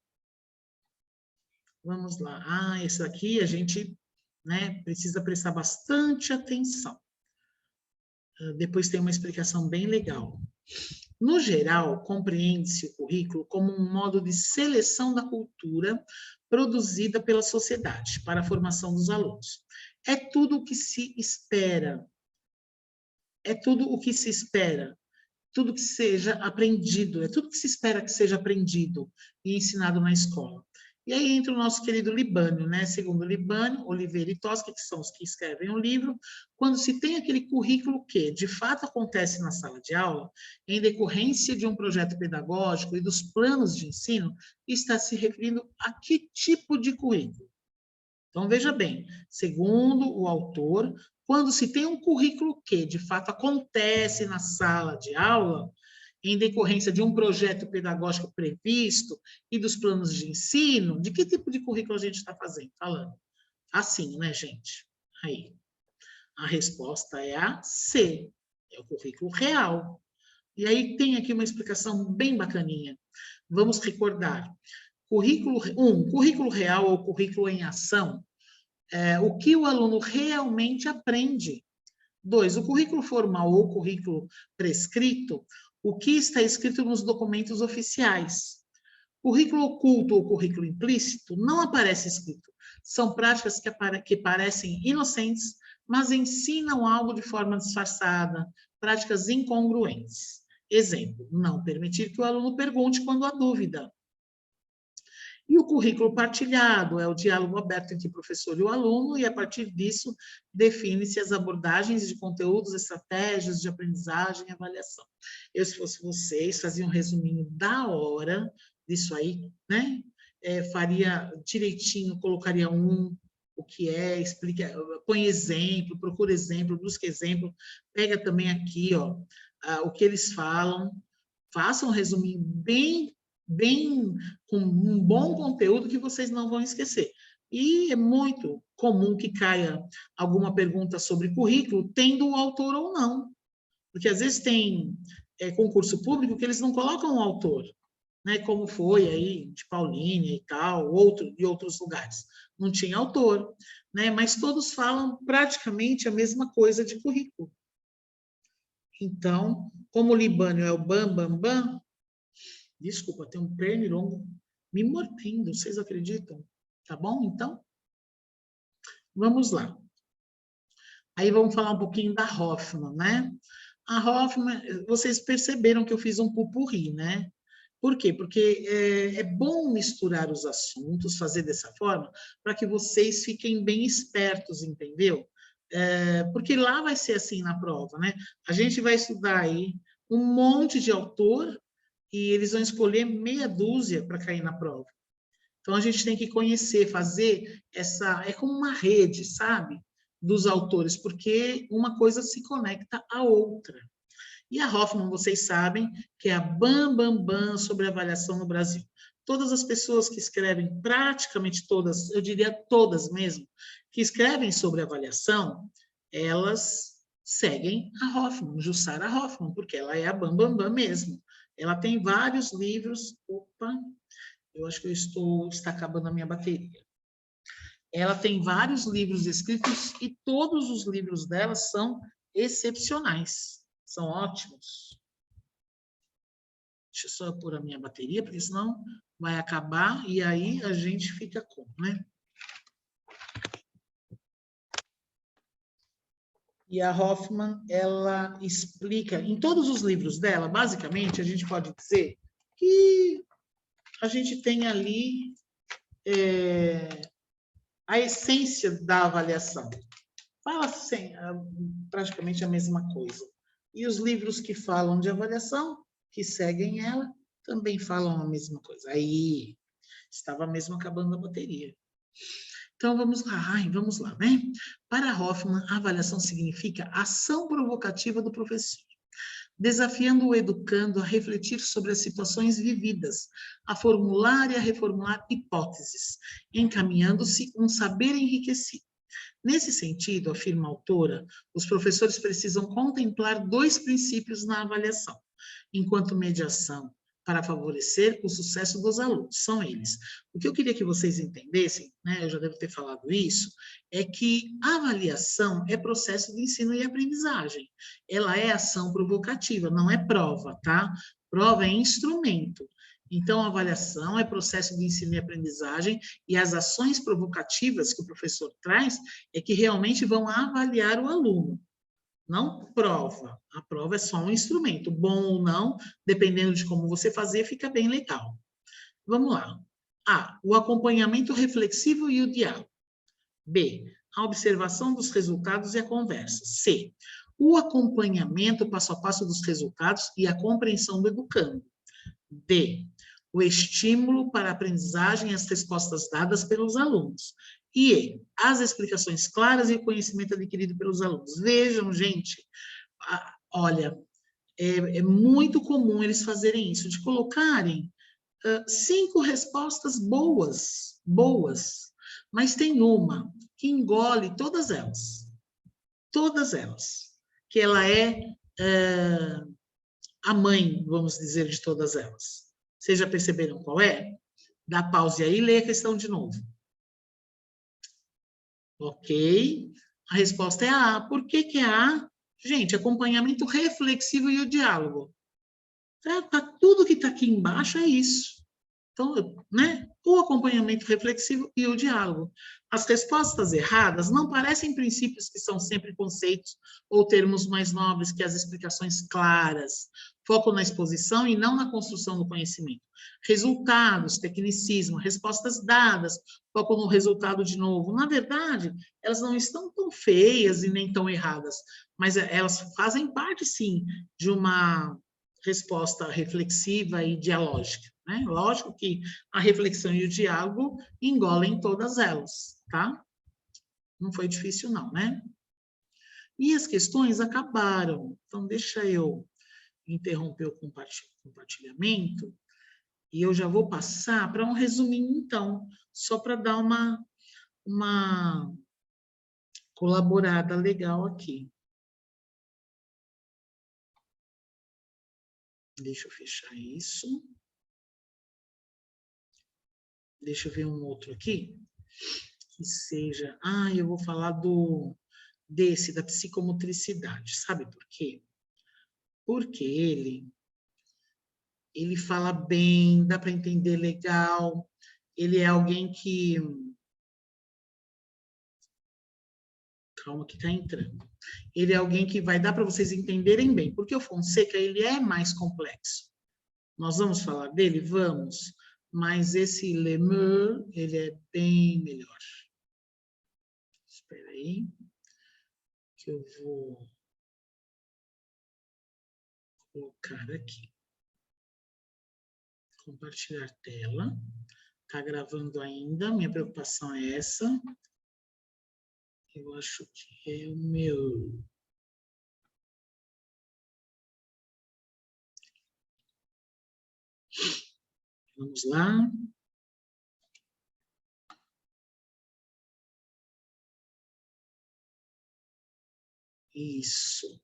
Vamos lá. Ah, esse aqui a gente, né, precisa prestar bastante atenção. Depois tem uma explicação bem legal. No geral, compreende-se o currículo como um modo de seleção da cultura produzida pela sociedade para a formação dos alunos. É tudo o que se espera. É tudo o que se espera. Tudo que seja aprendido. É tudo que se espera que seja aprendido e ensinado na escola. E aí entra o nosso querido Libânio, né? Segundo Libânio, Oliveira e Tosca, que são os que escrevem o livro, quando se tem aquele currículo que, de fato, acontece na sala de aula, em decorrência de um projeto pedagógico e dos planos de ensino, está se referindo a que tipo de currículo? Então, veja bem, segundo o autor, quando se tem um currículo que, de fato, acontece na sala de aula, em decorrência de um projeto pedagógico previsto e dos planos de ensino, de que tipo de currículo a gente está falando? Assim, né, gente? Aí, a resposta é a C, é o currículo real. E aí tem aqui uma explicação bem bacaninha. Vamos recordar. Currículo real ou currículo em ação, o que o aluno realmente aprende. 2, o currículo formal ou currículo prescrito, o que está escrito nos documentos oficiais. Currículo oculto ou currículo implícito não aparece escrito. São práticas que parecem inocentes, mas ensinam algo de forma disfarçada, práticas incongruentes. Exemplo, não permitir que o aluno pergunte quando há dúvida. E o currículo partilhado é o diálogo aberto entre o professor e o aluno, e a partir disso define-se as abordagens de conteúdos, estratégias de aprendizagem e avaliação. Eu, se fosse vocês, fazia um resuminho da hora disso aí, né? Faria direitinho, colocaria o que é, explica, põe exemplo, procura exemplo, busca exemplo, pega também aqui, ó, o que eles falam, faça um resuminho bem com um bom conteúdo que vocês não vão esquecer. E é muito comum que caia alguma pergunta sobre currículo, tendo o autor ou não. Porque às vezes tem concurso público que eles não colocam o autor, né? Como foi aí de Paulínia e tal, de outros lugares. Não tinha autor, né? Mas todos falam praticamente a mesma coisa de currículo. Então, como o Libânio é o bam, desculpa, tem um pernilongo me mordendo, vocês acreditam? Tá bom, então? Vamos lá. Aí vamos falar um pouquinho da Hoffman, né? A Hoffman, vocês perceberam que eu fiz um pupurri, né? Por quê? Porque é bom misturar os assuntos, fazer dessa forma, para que vocês fiquem bem espertos, entendeu? Porque lá vai ser assim na prova, né? A gente vai estudar aí um monte de autor e eles vão escolher meia dúzia para cair na prova. Então, a gente tem que conhecer, fazer é como uma rede, sabe? Dos autores, porque uma coisa se conecta à outra. E a Hoffman, vocês sabem, que é a bam sobre avaliação no Brasil. Todas as pessoas que escrevem, praticamente todas, eu diria todas mesmo, que escrevem sobre avaliação, elas seguem a Hoffman, Jussara Hoffman, porque ela é a bam mesmo. Ela tem vários livros. Opa, eu acho que está acabando a minha bateria. Ela tem vários livros escritos e todos os livros dela são excepcionais, são ótimos. Deixa eu só pôr a minha bateria, porque senão vai acabar e aí a gente fica com, né? E a Hoffman, ela explica, em todos os livros dela, basicamente, a gente pode dizer que a gente tem ali a essência da avaliação. Fala praticamente a mesma coisa. E os livros que falam de avaliação, que seguem ela, também falam a mesma coisa. Aí, estava mesmo acabando a bateria. Então, vamos lá, né? Para Hoffman, a avaliação significa ação provocativa do professor, desafiando o educando a refletir sobre as situações vividas, a formular e a reformular hipóteses, encaminhando-se um saber enriquecido. Nesse sentido, afirma a autora, os professores precisam contemplar dois princípios na avaliação, enquanto mediação para favorecer o sucesso dos alunos. São eles. O que eu queria que vocês entendessem, né, eu já devo ter falado isso, é que a avaliação é processo de ensino e aprendizagem. Ela é ação provocativa, não é prova, tá? Prova é instrumento. Então, a avaliação é processo de ensino e aprendizagem, e as ações provocativas que o professor traz é que realmente vão avaliar o aluno. Não prova. A prova é só um instrumento. Bom ou não, dependendo de como você fazer, fica bem legal. Vamos lá. A, o acompanhamento reflexivo e o diálogo. B, a observação dos resultados e a conversa. C, o acompanhamento passo a passo dos resultados e a compreensão do educando. D, o estímulo para a aprendizagem e as respostas dadas pelos alunos. E E, as explicações claras e o conhecimento adquirido pelos alunos. Vejam, gente, olha, é muito comum eles fazerem isso, de colocarem 5 respostas boas, mas tem uma que engole todas elas, que ela é a mãe, vamos dizer, de todas elas. Vocês já perceberam qual é? Dá pause aí e lê a questão de novo. Ok? A resposta é a A. Por que é a A? Gente, acompanhamento reflexivo e o diálogo. Tudo que está aqui embaixo é isso. Então, né? O acompanhamento reflexivo e o diálogo. As respostas erradas não parecem princípios que são sempre conceitos ou termos mais nobres que as explicações claras. Foco na exposição e não na construção do conhecimento. Resultados, tecnicismo, respostas dadas, foco no resultado de novo. Na verdade, elas não estão tão feias e nem tão erradas, mas elas fazem parte, sim, de uma resposta reflexiva e dialógica, né? Lógico que a reflexão e o diálogo engolem todas elas, tá? Não foi difícil não, né? E as questões acabaram, então deixa eu interromper o compartilhamento e eu já vou passar para um resuminho então, só para dar uma colaborada legal aqui. Deixa eu fechar isso. Deixa eu ver um outro aqui, que seja... eu vou falar da psicomotricidade. Sabe por quê? Porque ele fala bem, dá para entender legal, ele é alguém que... Calma que está entrando. Ele é alguém que vai dar para vocês entenderem bem, porque o Fonseca, ele é mais complexo. Nós vamos falar dele? Vamos. Mas esse Lemur, ele é bem melhor. Espera aí, que eu vou colocar aqui. Compartilhar tela. Está gravando ainda, minha preocupação é essa. Eu acho que é o meu... Vamos lá. Isso.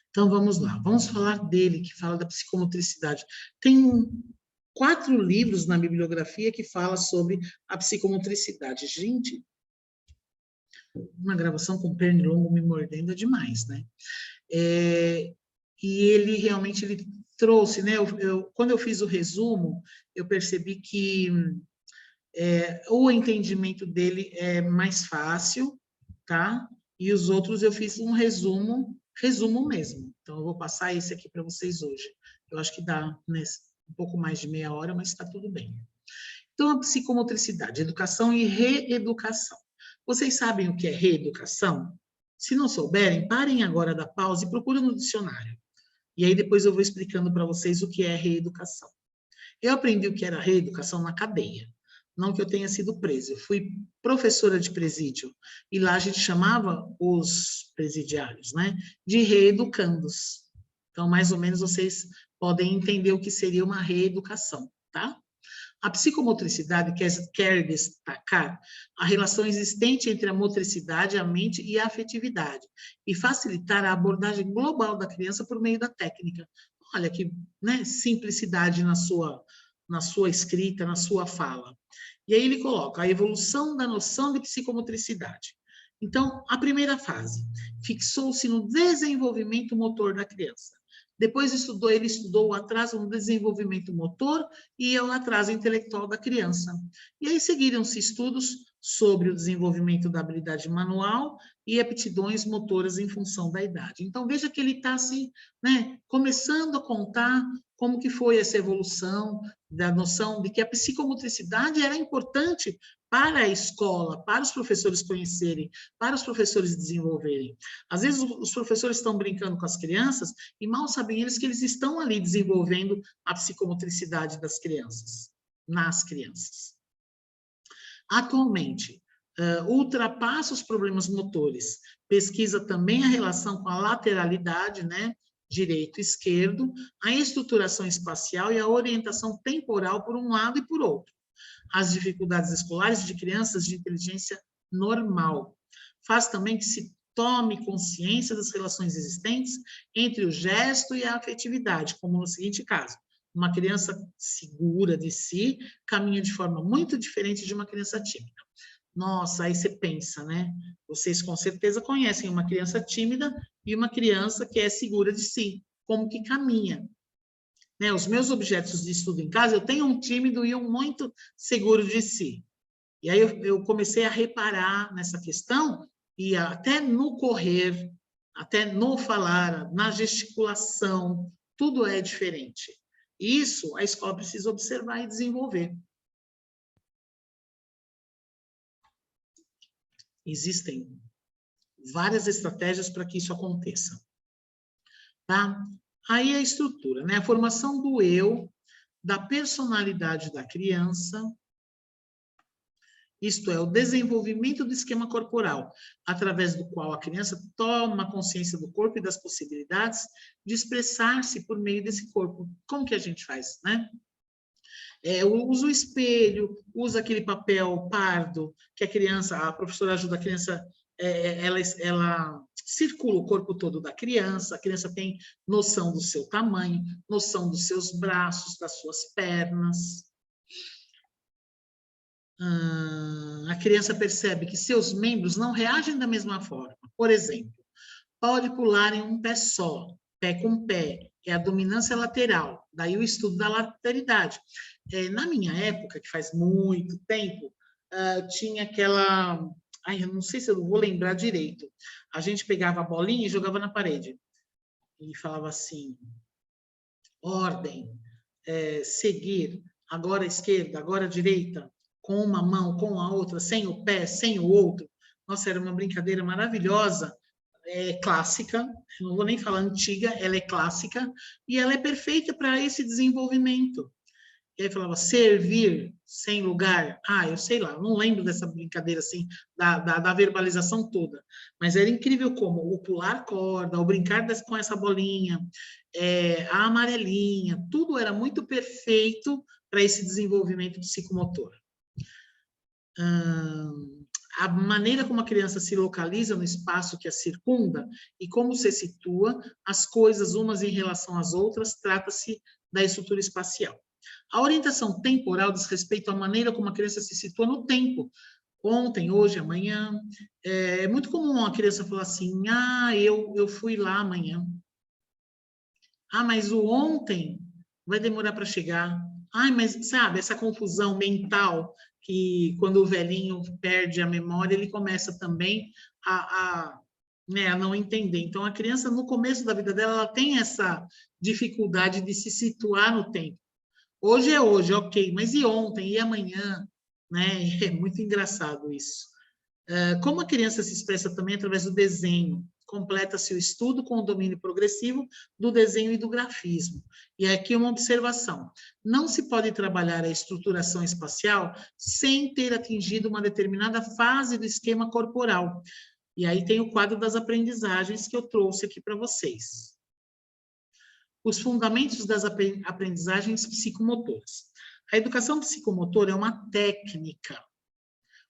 Então, vamos lá. Vamos falar dele, que fala da psicomotricidade. Tem 4 livros na bibliografia que fala sobre a psicomotricidade. Gente, uma gravação com pernilongo me mordendo é demais, né? E ele realmente trouxe, né? Quando eu fiz o resumo, eu percebi que o entendimento dele é mais fácil, tá? E os outros eu fiz um resumo mesmo. Então, eu vou passar esse aqui para vocês hoje. Eu acho que dá, né, um pouco mais de meia hora, mas está tudo bem. Então, a psicomotricidade, educação e reeducação. Vocês sabem o que é reeducação? Se não souberem, parem agora da pausa e procurem no dicionário. E aí depois eu vou explicando para vocês o que é reeducação. Eu aprendi o que era reeducação na cadeia. Não que eu tenha sido presa. Eu fui professora de presídio. E lá a gente chamava os presidiários, né, de reeducandos. Então, mais ou menos, vocês podem entender o que seria uma reeducação, tá? A psicomotricidade quer destacar a relação existente entre a motricidade, a mente e a afetividade, e facilitar a abordagem global da criança por meio da técnica. Olha que, né, simplicidade na sua escrita, na sua fala. E aí ele coloca a evolução da noção de psicomotricidade. Então, a primeira fase, fixou-se no desenvolvimento motor da criança. Depois ele estudou o atraso no desenvolvimento motor e o atraso intelectual da criança. E aí seguiram-se estudos sobre o desenvolvimento da habilidade manual e aptidões motoras em função da idade. Então, veja que ele está assim, né, começando a contar como que foi essa evolução da noção de que a psicomotricidade era importante para a escola, para os professores conhecerem, para os professores desenvolverem. Às vezes os professores estão brincando com as crianças e mal sabem eles que eles estão ali desenvolvendo a psicomotricidade das crianças, nas crianças. Atualmente, ultrapassa os problemas motores, pesquisa também a relação com a lateralidade, né? Direito e esquerdo, a estruturação espacial e a orientação temporal por um lado e por outro. As dificuldades escolares de crianças de inteligência normal. Faz também que se tome consciência das relações existentes entre o gesto e a afetividade, como no seguinte caso. Uma criança segura de si caminha de forma muito diferente de uma criança tímida. Nossa, aí você pensa, né? Vocês com certeza conhecem uma criança tímida e uma criança que é segura de si. Como que caminha? Né? Os meus objetos de estudo em casa, eu tenho um tímido e um muito seguro de si. E aí eu comecei a reparar nessa questão e até no correr, até no falar, na gesticulação, tudo é diferente. Isso a escola precisa observar e desenvolver. Existem várias estratégias para que isso aconteça. Tá? Aí a estrutura, né? A formação do eu, da personalidade da criança, isto é, o desenvolvimento do esquema corporal, através do qual a criança toma consciência do corpo e das possibilidades de expressar-se por meio desse corpo. Como que a gente faz, né? Usa o espelho, usa aquele papel pardo que a professora ajuda a criança, ela circula o corpo todo da criança, a criança tem noção do seu tamanho, noção dos seus braços, das suas pernas. A criança percebe que seus membros não reagem da mesma forma. Por exemplo, pode pular em um pé só, pé com pé, é a dominância lateral, daí o estudo da lateralidade. Na minha época, que faz muito tempo, tinha aquela... Ai, eu não sei se eu vou lembrar direito. A gente pegava a bolinha e jogava na parede. E falava assim, ordem, seguir, agora a esquerda, agora a direita, com uma mão, com a outra, sem o pé, sem o outro. Nossa, era uma brincadeira maravilhosa, clássica, não vou nem falar antiga, ela é clássica, e ela é perfeita para esse desenvolvimento. E aí falava, servir, sem lugar. Eu sei lá, não lembro dessa brincadeira assim, da verbalização toda. Mas era incrível como o pular corda, o brincar com essa bolinha, a amarelinha, tudo era muito perfeito para esse desenvolvimento psicomotor. A maneira como a criança se localiza no espaço que a circunda e como se situa as coisas umas em relação às outras, trata-se da estrutura espacial. A orientação temporal diz respeito à maneira como a criança se situa no tempo. Ontem, hoje, amanhã. É muito comum a criança falar assim, eu fui lá amanhã. Mas o ontem vai demorar para chegar. Mas sabe, essa confusão mental que quando o velhinho perde a memória, ele começa também a não entender. Então, a criança, no começo da vida dela, ela tem essa dificuldade de se situar no tempo. Hoje é hoje, ok, mas e ontem, e amanhã? Né? É muito engraçado isso. Como a criança se expressa também através do desenho, completa-se o estudo com o domínio progressivo do desenho e do grafismo. E aqui uma observação. Não se pode trabalhar a estruturação espacial sem ter atingido uma determinada fase do esquema corporal. E aí tem o quadro das aprendizagens que eu trouxe aqui para vocês. Os fundamentos das aprendizagens psicomotoras. A educação psicomotora é uma técnica.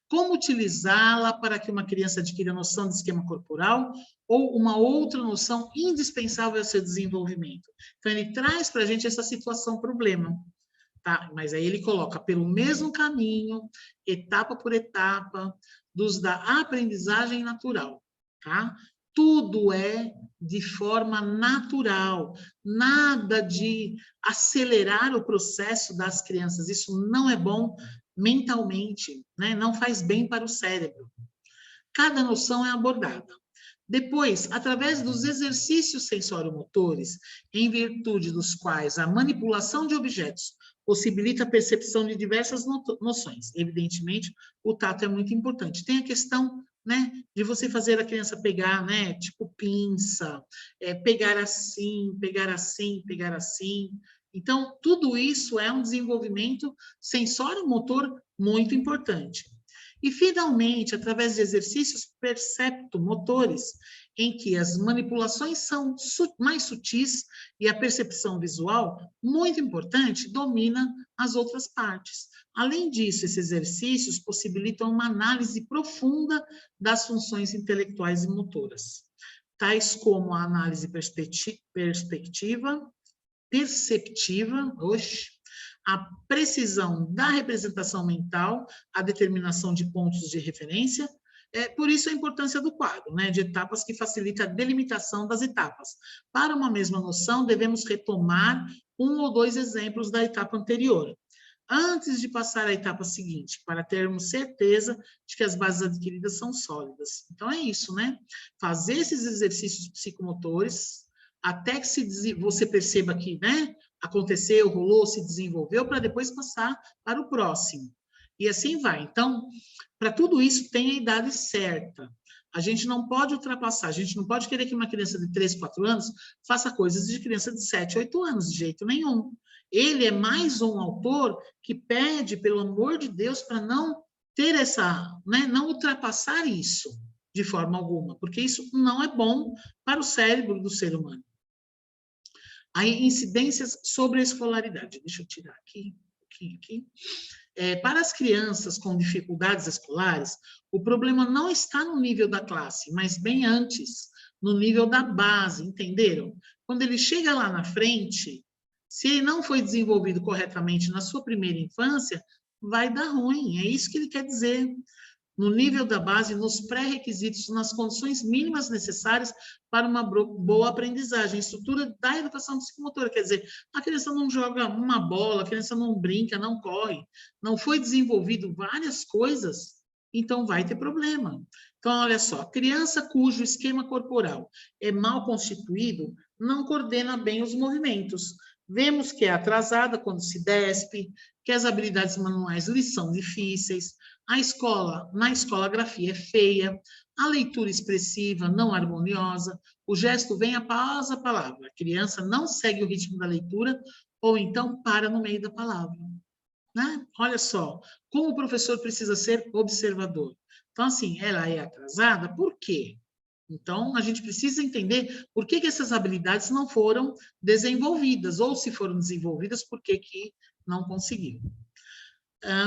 Como utilizá-la para que uma criança adquira noção de esquema corporal ou uma outra noção indispensável ao seu desenvolvimento? Então, ele traz para a gente essa situação problema. Tá? Mas aí ele coloca pelo mesmo caminho, etapa por etapa, dos da aprendizagem natural, tá? Tudo é de forma natural, nada de acelerar o processo das crianças. Isso não é bom mentalmente, né? Não faz bem para o cérebro. Cada noção é abordada. Depois, através dos exercícios sensório-motores, em virtude dos quais a manipulação de objetos possibilita a percepção de diversas noções. Evidentemente, o tato é muito importante. Tem a questão, né, de você fazer a criança pegar, né, tipo pinça, pegar assim, pegar assim, pegar assim. Então, tudo isso é um desenvolvimento sensório-motor muito importante. E, finalmente, através de exercícios perceptomotores, em que as manipulações são mais sutis e a percepção visual, muito importante, domina as outras partes. Além disso, esses exercícios possibilitam uma análise profunda das funções intelectuais e motoras, tais como a análise perceptiva, a precisão da representação mental, a determinação de pontos de referência, por isso a importância do quadro, né, de etapas que facilita a delimitação das etapas. Para uma mesma noção, devemos retomar um ou dois exemplos da etapa anterior, antes de passar à etapa seguinte, para termos certeza de que as bases adquiridas são sólidas. Então, é isso, né? Fazer esses exercícios psicomotores, até que você perceba que, né, aconteceu, rolou, se desenvolveu, para depois passar para o próximo. E assim vai. Então, para tudo isso, tem a idade certa. A gente não pode ultrapassar, a gente não pode querer que uma criança de 3, 4 anos faça coisas de criança de 7, 8 anos, de jeito nenhum. Ele é mais um autor que pede, pelo amor de Deus, para não ter essa, né, não ultrapassar isso de forma alguma, porque isso não é bom para o cérebro do ser humano. Aí, incidências sobre a escolaridade. Deixa eu tirar aqui, um pouquinho aqui. Para as crianças com dificuldades escolares, o problema não está no nível da classe, mas bem antes, no nível da base, entenderam? Quando ele chega lá na frente, se ele não foi desenvolvido corretamente na sua primeira infância, vai dar ruim, é isso que ele quer dizer. No nível da base, nos pré-requisitos, nas condições mínimas necessárias para uma boa aprendizagem, estrutura da educação psicomotora, quer dizer, a criança não joga uma bola, a criança não brinca, não corre, não foi desenvolvido várias coisas, então vai ter problema. Então, olha só, criança cujo esquema corporal é mal constituído, não coordena bem os movimentos. Vemos que é atrasada quando se despe, que as habilidades manuais lhe são difíceis, na escola a grafia é feia, a leitura expressiva não harmoniosa, o gesto vem após a palavra, a criança não segue o ritmo da leitura ou então para no meio da palavra. Né? Olha só, como o professor precisa ser observador. Então, assim, ela é atrasada, por quê? Então, a gente precisa entender por que essas habilidades não foram desenvolvidas, ou se foram desenvolvidas, por que não conseguiu.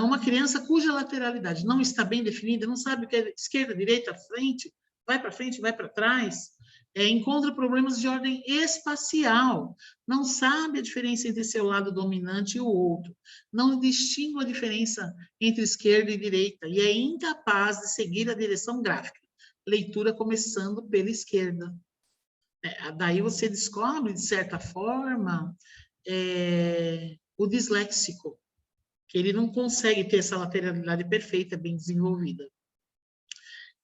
Uma criança cuja lateralidade não está bem definida, não sabe o que é esquerda, direita, frente, vai para trás, encontra problemas de ordem espacial, não sabe a diferença entre seu lado dominante e o outro, não distingue a diferença entre esquerda e direita e é incapaz de seguir a direção gráfica, leitura começando pela esquerda. Daí você descobre, de certa forma, o disléxico, que ele não consegue ter essa lateralidade perfeita, bem desenvolvida.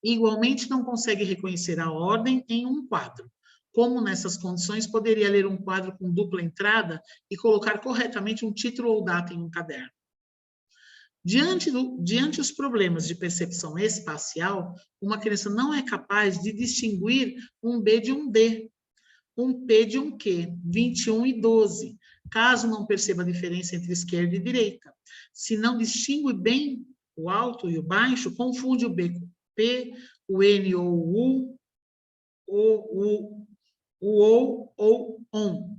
Igualmente, não consegue reconhecer a ordem em um quadro. Como nessas condições poderia ler um quadro com dupla entrada e colocar corretamente um título ou data em um caderno? Diante dos problemas de percepção espacial, uma criança não é capaz de distinguir um B de um D, um P de um Q, 21 e 12, caso não perceba a diferença entre esquerda e direita. Se não distingue bem o alto e o baixo, confunde o B com o P, o N ou o U, ou on.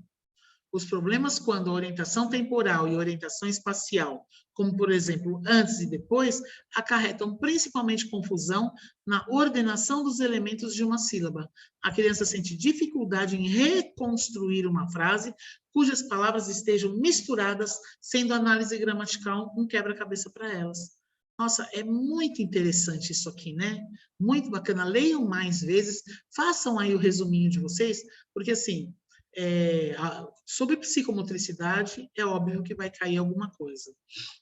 Os problemas quando a orientação temporal e orientação espacial, como, por exemplo, antes e depois, acarretam principalmente confusão na ordenação dos elementos de uma sílaba. A criança sente dificuldade em reconstruir uma frase cujas palavras estejam misturadas, sendo análise gramatical um quebra-cabeça para elas. Nossa, é muito interessante isso aqui, né? Muito bacana. Leiam mais vezes, façam aí o resuminho de vocês, porque assim, sobre psicomotricidade, é óbvio que vai cair alguma coisa,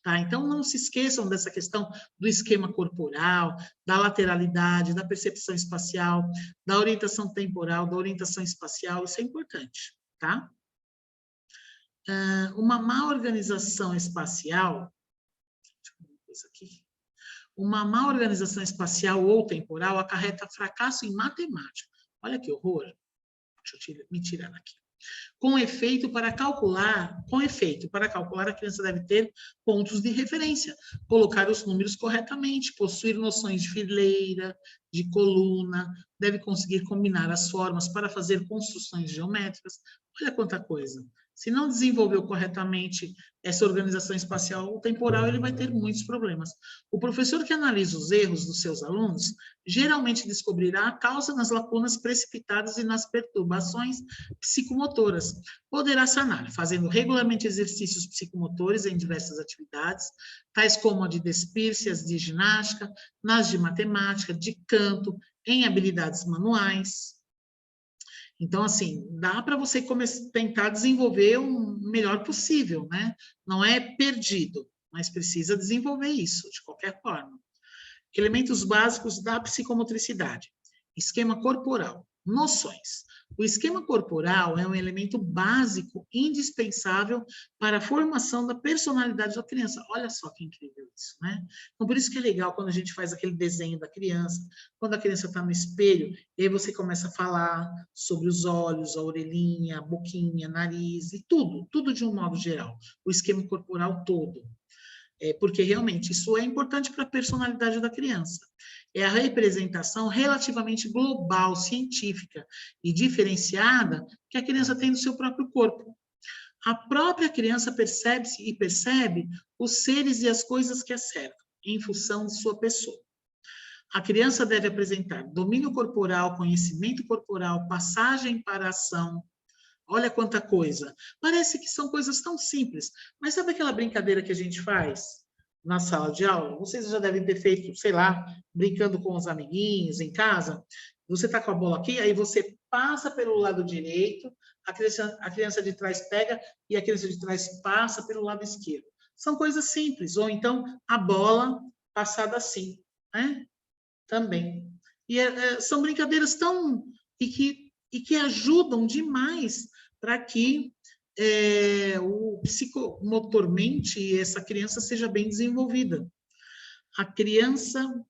tá? Então, não se esqueçam dessa questão do esquema corporal, da lateralidade, da percepção espacial, da orientação temporal, da orientação espacial, isso é importante, tá? Uma má organização espacial, deixa eu ver uma coisa aqui. Uma má organização espacial ou temporal acarreta fracasso em matemática. Olha que horror. Deixa eu me tirar daqui. Com efeito, para calcular, a criança deve ter pontos de referência, colocar os números corretamente, possuir noções de fileira, de coluna, deve conseguir combinar as formas para fazer construções geométricas. Olha quanta coisa. Se não desenvolveu corretamente essa organização espacial ou temporal, ele vai ter muitos problemas. O professor que analisa os erros dos seus alunos geralmente descobrirá a causa nas lacunas precipitadas e nas perturbações psicomotoras. Poderá sanar, fazendo regularmente exercícios psicomotores em diversas atividades, tais como a de despir-se, as de ginástica, nas de matemática, de canto, em habilidades manuais. Então, assim, dá para você tentar desenvolver o melhor possível, né? Não é perdido, mas precisa desenvolver isso, de qualquer forma. Elementos básicos da psicomotricidade. Esquema corporal. Noções. O esquema corporal é um elemento básico, indispensável para a formação da personalidade da criança. Olha só que incrível isso, né? Então, por isso que é legal quando a gente faz aquele desenho da criança, quando a criança está no espelho, e aí você começa a falar sobre os olhos, a orelhinha, a boquinha, nariz, e tudo de um modo geral. O esquema corporal todo. Porque realmente isso é importante para a personalidade da criança. É a representação relativamente global, científica e diferenciada que a criança tem do seu próprio corpo. A própria criança percebe-se e percebe os seres e as coisas que a cercam, em função de sua pessoa. A criança deve apresentar domínio corporal, conhecimento corporal, passagem para a ação. Olha quanta coisa. Parece que são coisas tão simples, mas sabe aquela brincadeira que a gente faz na sala de aula? Vocês já devem ter feito, sei lá, brincando com os amiguinhos em casa. Você está com a bola aqui, aí você passa pelo lado direito, a criança de trás pega e a criança de trás passa pelo lado esquerdo. São coisas simples. Ou então, a bola passada assim, né? Também. E são brincadeiras tão... e que ajudam demais para que o psicomotormente essa criança seja bem desenvolvida. A criança...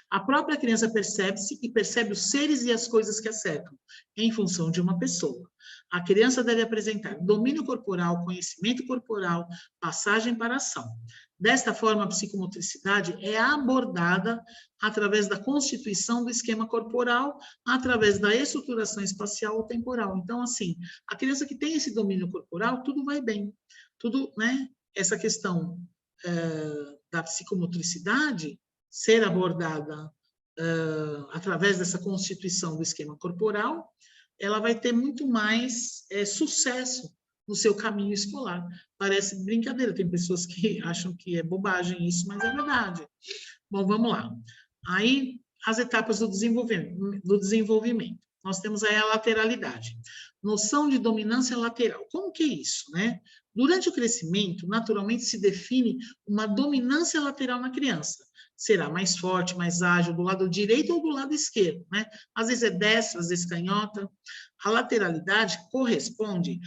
a própria criança percebe-se e percebe os seres e as coisas que a cercam, em função de uma pessoa. A criança deve apresentar domínio corporal, conhecimento corporal, passagem para a ação. Desta forma, a psicomotricidade é abordada através da constituição do esquema corporal, através da estruturação espacial ou temporal. Então, assim, a criança que tem esse domínio corporal, tudo vai bem. Tudo, né? Essa questão da psicomotricidade ser abordada através dessa constituição do esquema corporal, ela vai ter muito mais sucesso no seu caminho escolar. Parece brincadeira, tem pessoas que acham que é bobagem isso, mas é verdade. Bom, vamos lá. Aí, as etapas do desenvolvimento. Nós temos aí a lateralidade. Noção de dominância lateral. Como que é isso, né? Durante o crescimento, naturalmente se define uma dominância lateral na criança. Será mais forte, mais ágil, do lado direito ou do lado esquerdo, né? Às vezes é destra, às vezes canhota. A lateralidade corresponde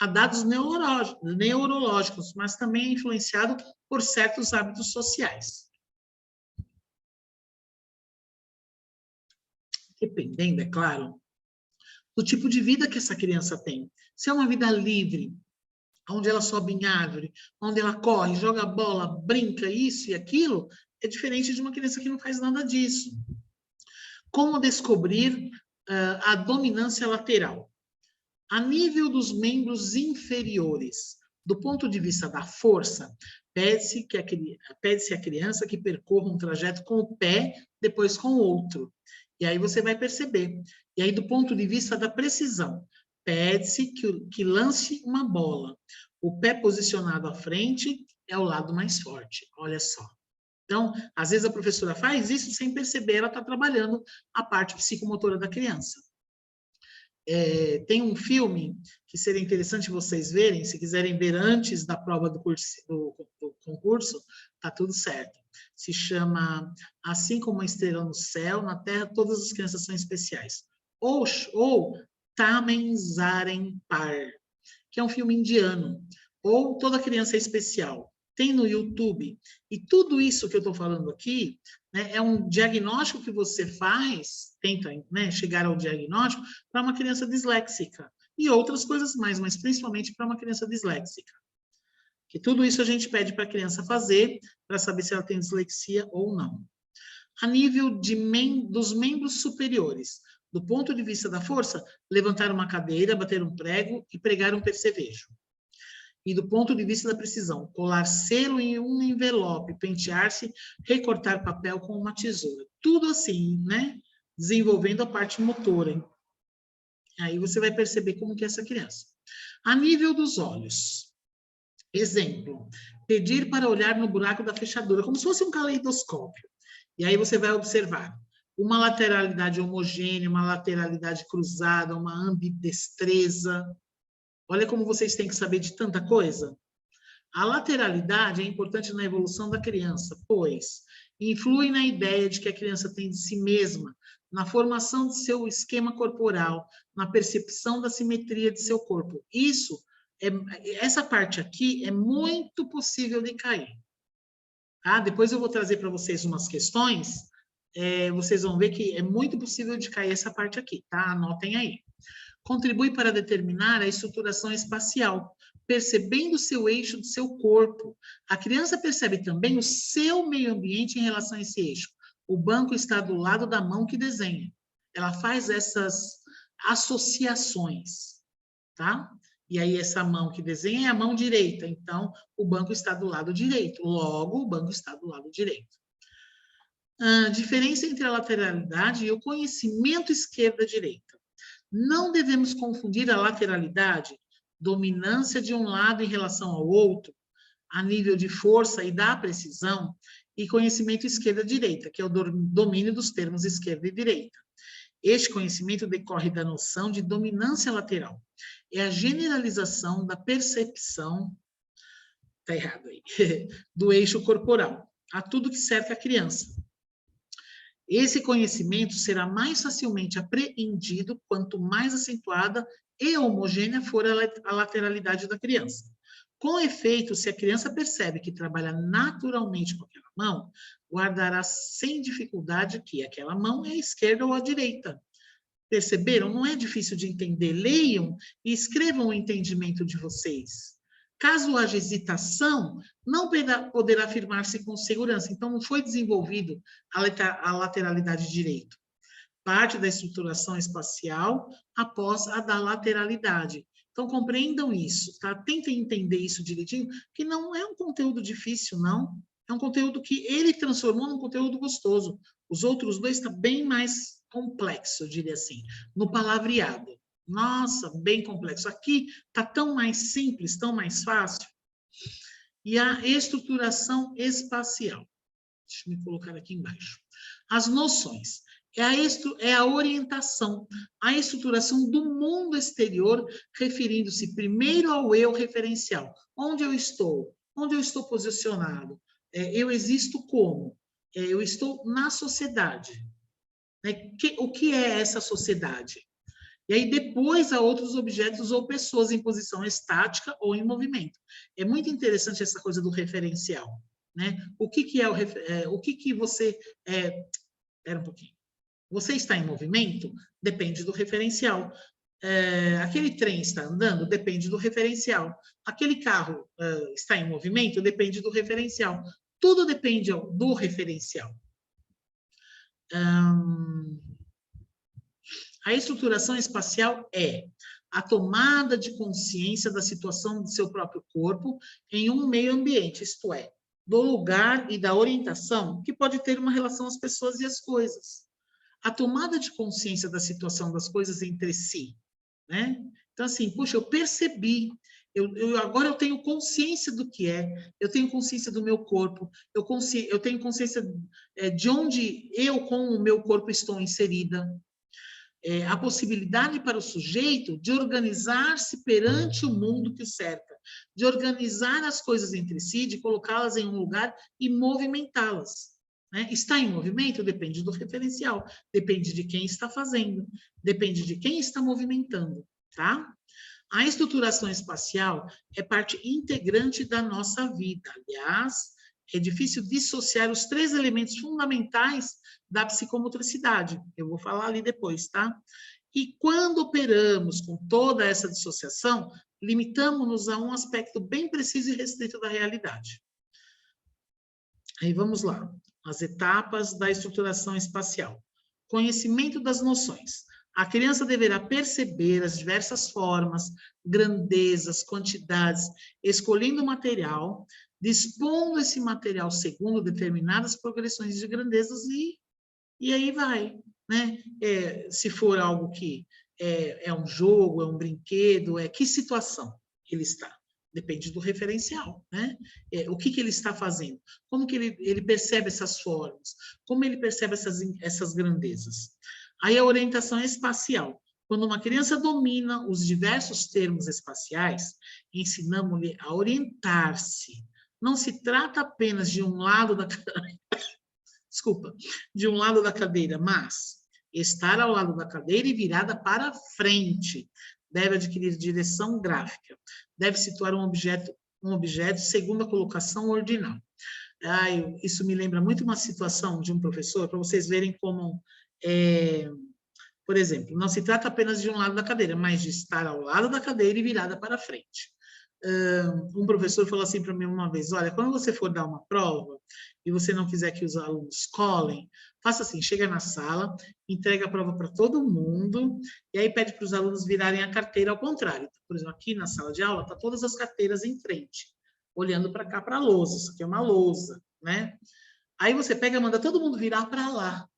a dados neurológicos, mas também é influenciado por certos hábitos sociais. Dependendo, é claro, do tipo de vida que essa criança tem. Se é uma vida livre, onde ela sobe em árvore, onde ela corre, joga bola, brinca, isso e aquilo, é diferente de uma criança que não faz nada disso. Como descobrir a dominância lateral. A nível dos membros inferiores, do ponto de vista da força, pede-se a criança que percorra um trajeto com o pé, depois com o outro. E aí você vai perceber. E aí, do ponto de vista da precisão, pede-se que lance uma bola. O pé posicionado à frente é o lado mais forte. Olha só. Então, às vezes a professora faz isso sem perceber, ela está trabalhando a parte psicomotora da criança. Tem um filme que seria interessante vocês verem, se quiserem ver antes da prova do concurso, tá tudo certo. Se chama Assim como uma estrela no céu, na terra todas as crianças são especiais. Ou Tamen Zaren Par, que é um filme indiano. Ou Toda Criança é Especial. Tem no YouTube. E tudo isso que eu estou falando aqui, né, é um diagnóstico que você faz, tenta, né, chegar ao diagnóstico para uma criança disléxica. E outras coisas mais, mas principalmente para uma criança disléxica. Que tudo isso a gente pede para a criança fazer, para saber se ela tem dislexia ou não. A nível dos membros superiores, do ponto de vista da força, levantar uma cadeira, bater um prego e pregar um percevejo. E do ponto de vista da precisão, colar selo em um envelope, pentear-se, recortar papel com uma tesoura. Tudo assim, né? Desenvolvendo a parte motora. Hein? Aí você vai perceber como que é essa criança. A nível dos olhos. Exemplo, pedir para olhar no buraco da fechadura, como se fosse um caleidoscópio. E aí você vai observar uma lateralidade homogênea, uma lateralidade cruzada, uma ambidestreza. Olha como vocês têm que saber de tanta coisa. A lateralidade é importante na evolução da criança, pois influi na ideia de que a criança tem de si mesma, na formação de seu esquema corporal, na percepção da simetria de seu corpo. Essa parte aqui é muito possível de cair. Tá? Depois eu vou trazer para vocês umas questões, vocês vão ver que é muito possível de cair essa parte aqui, tá? Anotem aí. Contribui para determinar a estruturação espacial, percebendo seu eixo do seu corpo. A criança percebe também o seu meio ambiente em relação a esse eixo. O banco está do lado da mão que desenha. Ela faz essas associações, tá? E aí essa mão que desenha é a mão direita, então o banco está do lado direito, logo o banco está do lado direito. A diferença entre a lateralidade e o conhecimento esquerda-direita. Não devemos confundir a lateralidade, dominância de um lado em relação ao outro, a nível de força e da precisão, e conhecimento esquerda-direita, que é o domínio dos termos esquerda e direita. Este conhecimento decorre da noção de dominância lateral. É a generalização da percepção, tá errado aí, do eixo corporal, a tudo que cerca a criança. Esse conhecimento será mais facilmente apreendido quanto mais acentuada e homogênea for a lateralidade da criança. Com efeito, se a criança percebe que trabalha naturalmente com aquela mão, guardará sem dificuldade que aquela mão é a esquerda ou a direita. Perceberam? Não é difícil de entender. Leiam e escrevam o entendimento de vocês. Caso haja hesitação, não poderá afirmar-se com segurança. Então, não foi desenvolvido a lateralidade direito. Parte da estruturação espacial após a da lateralidade. Então, compreendam isso, tá? Tentem entender isso direitinho, que não é um conteúdo difícil, não. É um conteúdo que ele transformou num conteúdo gostoso. Os outros dois estão bem mais complexo, eu diria assim, no palavreado. Nossa, bem complexo. Aqui está tão mais simples, tão mais fácil. E a estruturação espacial. Deixa eu me colocar aqui embaixo. As noções. É a orientação, a estruturação do mundo exterior, referindo-se primeiro ao eu referencial. Onde eu estou? Onde eu estou posicionado? Eu existo como? Eu estou na sociedade. O que é essa sociedade? E aí depois há outros objetos ou pessoas em posição estática ou em movimento. É muito interessante essa coisa do referencial, né? O que é o que você espera um pouquinho. Você está em movimento? Depende do referencial. Aquele trem está andando? Depende do referencial. Aquele carro está em movimento? Depende do referencial. Tudo depende do referencial. A estruturação espacial é a tomada de consciência da situação do seu próprio corpo em um meio ambiente, isto é, do lugar e da orientação que pode ter uma relação às pessoas e às coisas. A tomada de consciência da situação das coisas entre si, né? Então, assim, puxa, eu percebi, agora eu tenho consciência do que é, eu tenho consciência do meu corpo, eu tenho consciência de onde eu, com o meu corpo, estou inserida. A possibilidade para o sujeito de organizar-se perante o mundo que o cerca, de organizar as coisas entre si, de colocá-las em um lugar e movimentá-las. Né? Está em movimento? Depende do referencial, depende de quem está fazendo, depende de quem está movimentando, tá? A estruturação espacial é parte integrante da nossa vida. Aliás, é difícil dissociar os 3 elementos fundamentais da psicomotricidade. Eu vou falar ali depois, tá? E quando operamos com toda essa dissociação, limitamos-nos a um aspecto bem preciso e restrito da realidade. Aí vamos lá. As etapas da estruturação espacial. Conhecimento das noções. A criança deverá perceber as diversas formas, grandezas, quantidades, escolhendo o material, dispondo esse material segundo determinadas progressões de grandezas e aí vai, né? Se for algo que é um jogo, é um brinquedo, que situação ele está? Depende do referencial, né? O que ele está fazendo? Como que ele percebe essas formas? Como ele percebe essas grandezas? Aí a orientação espacial. Quando uma criança domina os diversos termos espaciais, ensinamos-lhe a orientar-se. Não se trata apenas de um lado da de um lado da cadeira, mas estar ao lado da cadeira e virada para frente. Deve adquirir direção gráfica. Deve situar um objeto segundo a colocação ordinal. Isso me lembra muito uma situação de um professor, para vocês verem como, por exemplo, não se trata apenas de um lado da cadeira, mas de estar ao lado da cadeira e virada para frente. Um professor falou assim para mim uma vez, olha, quando você for dar uma prova e você não quiser que os alunos colhem, faça assim, chega na sala, entrega a prova para todo mundo e aí pede para os alunos virarem a carteira ao contrário. Por exemplo, aqui na sala de aula, tá todas as carteiras em frente, olhando para cá, para a lousa, isso aqui é uma lousa, né? Aí você pega e manda todo mundo virar para lá.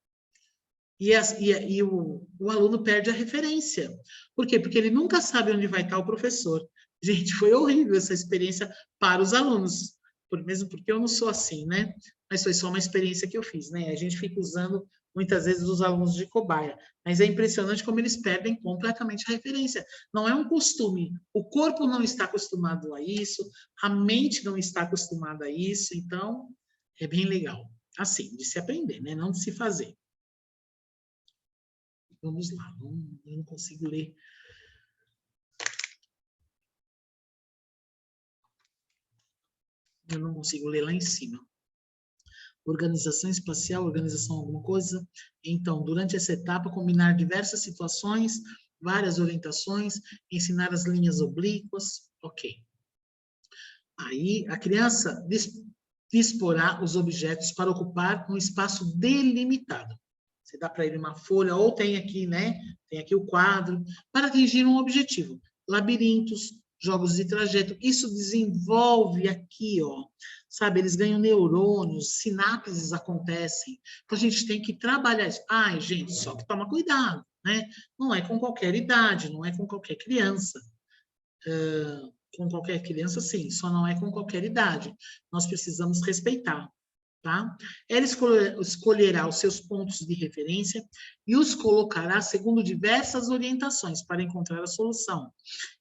E o aluno perde a referência. Por quê? Porque ele nunca sabe onde vai estar o professor. Gente, foi horrível essa experiência para os alunos, mesmo porque eu não sou assim, né? Mas foi só uma experiência que eu fiz, né? A gente fica usando, muitas vezes, os alunos de cobaia. Mas é impressionante como eles perdem completamente a referência. Não é um costume. O corpo não está acostumado a isso, a mente não está acostumada a isso, então é bem legal. Assim, de se aprender, né? Não de se fazer. Vamos lá, eu não consigo ler. Eu não consigo ler lá em cima. Organização espacial, organização alguma coisa. Então, durante essa etapa, combinar diversas situações, várias orientações, ensinar as linhas oblíquas, ok. Aí, a criança disporá os objetos para ocupar um espaço delimitado. Você dá para ele uma folha, ou tem aqui, né? Tem aqui o quadro, para atingir um objetivo. Labirintos, jogos de trajeto, isso desenvolve aqui, ó. Sabe, eles ganham neurônios, sinapses acontecem. Então, a gente tem que trabalhar isso. Ai, gente, só que toma cuidado, né? Não é com qualquer idade, não é com qualquer criança. Com qualquer criança, sim, só não é com qualquer idade. Nós precisamos respeitar. Tá? Ela escolherá os seus pontos de referência e os colocará segundo diversas orientações para encontrar a solução.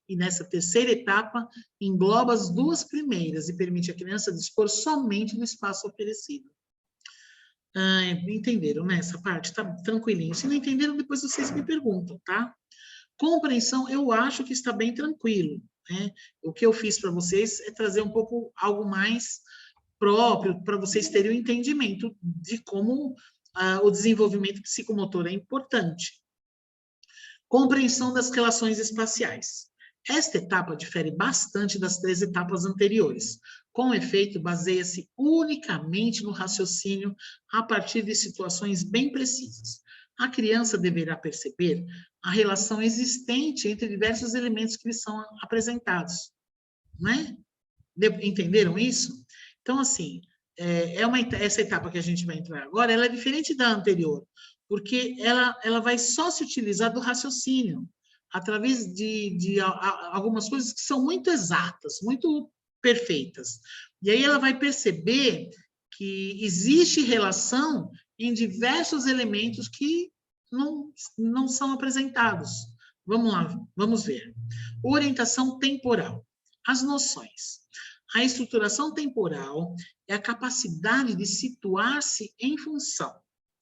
E nessa terceira etapa, engloba as 2 primeiras e permite à criança dispor somente do espaço oferecido. Entenderam, né? Essa parte tá tranquilinho. Se não entenderam, depois vocês me perguntam, tá? Compreensão, eu acho que está bem tranquilo, né? O que eu fiz para vocês é trazer um pouco algo mais próprio, para vocês terem o entendimento de como o desenvolvimento psicomotor é importante. Compreensão das relações espaciais. Esta etapa difere bastante das 3 etapas anteriores. Com efeito, baseia-se unicamente no raciocínio a partir de situações bem precisas. A criança deverá perceber a relação existente entre diversos elementos que lhe são apresentados, né? Entenderam isso? Então, assim, essa etapa que a gente vai entrar agora, ela é diferente da anterior, porque ela vai só se utilizar do raciocínio, através de algumas coisas que são muito exatas, muito perfeitas. E aí ela vai perceber que existe relação em diversos elementos que não são apresentados. Vamos lá, vamos ver. Orientação temporal. As noções. A estruturação temporal é a capacidade de situar-se em função,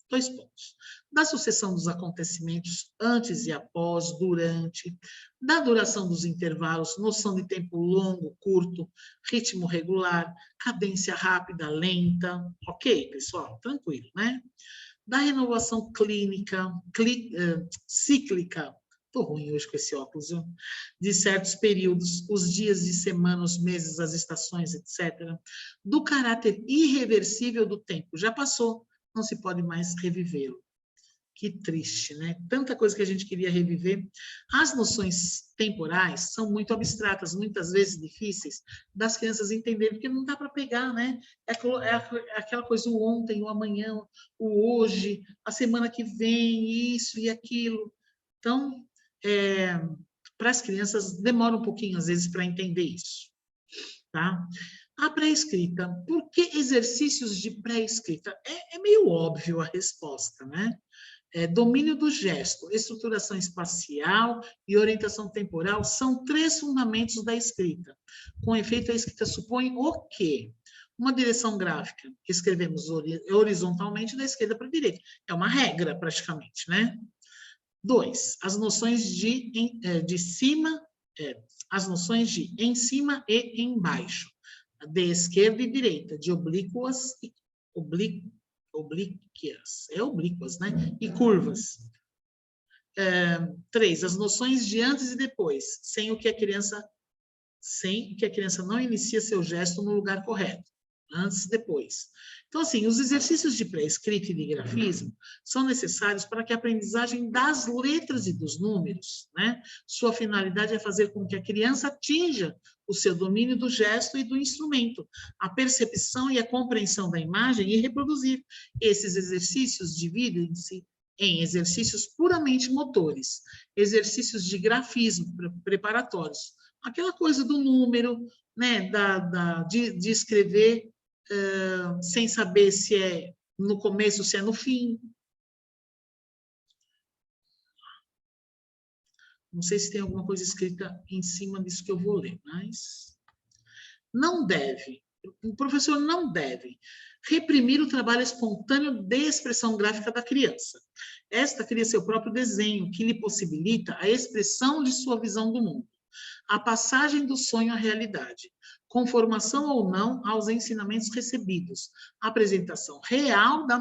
2 pontos, da sucessão dos acontecimentos antes e após, durante, da duração dos intervalos, noção de tempo longo, curto, ritmo regular, cadência rápida, lenta, ok, pessoal? Tranquilo, né? Da renovação cíclica, estou ruim hoje com esse óculos, viu? De certos períodos, os dias e semanas, os meses, as estações, etc. Do caráter irreversível do tempo. Já passou, não se pode mais revivê-lo. Que triste, né? Tanta coisa que a gente queria reviver. As noções temporais são muito abstratas, muitas vezes difíceis das crianças entenderem, porque não dá para pegar, né? É aquela coisa, o ontem, o amanhã, o hoje, a semana que vem, isso e aquilo. Então, para as crianças, demora um pouquinho, às vezes, para entender isso. Tá? A pré-escrita. Por que exercícios de pré-escrita? É meio óbvio a resposta, né? Domínio do gesto, estruturação espacial e orientação temporal são 3 fundamentos da escrita. Com efeito, a escrita supõe o quê? Uma direção gráfica, que escrevemos horizontalmente da esquerda para a direita. É uma regra, praticamente, né? 2, as noções de cima, as noções de em cima e embaixo, de esquerda e direita, de oblíquas e oblíquas, né? E curvas. 3, as noções de antes e depois, sem o que a criança não inicia seu gesto no lugar correto. Antes e depois. Então, assim, os exercícios de pré-escrita e de grafismo são necessários para que a aprendizagem das letras e dos números, né? Sua finalidade é fazer com que a criança atinja o seu domínio do gesto e do instrumento, a percepção e a compreensão da imagem e reproduzir. Esses exercícios dividem-se em exercícios puramente motores, exercícios de grafismo preparatórios, aquela coisa do número, né, de escrever sem saber se é no começo, se é no fim. Não sei se tem alguma coisa escrita em cima disso que eu vou ler, mas não deve, o professor não deve reprimir o trabalho espontâneo de expressão gráfica da criança. Esta cria seu próprio desenho, que lhe possibilita a expressão de sua visão do mundo, a passagem do sonho à realidade, conformação ou não aos ensinamentos recebidos, a apresentação real da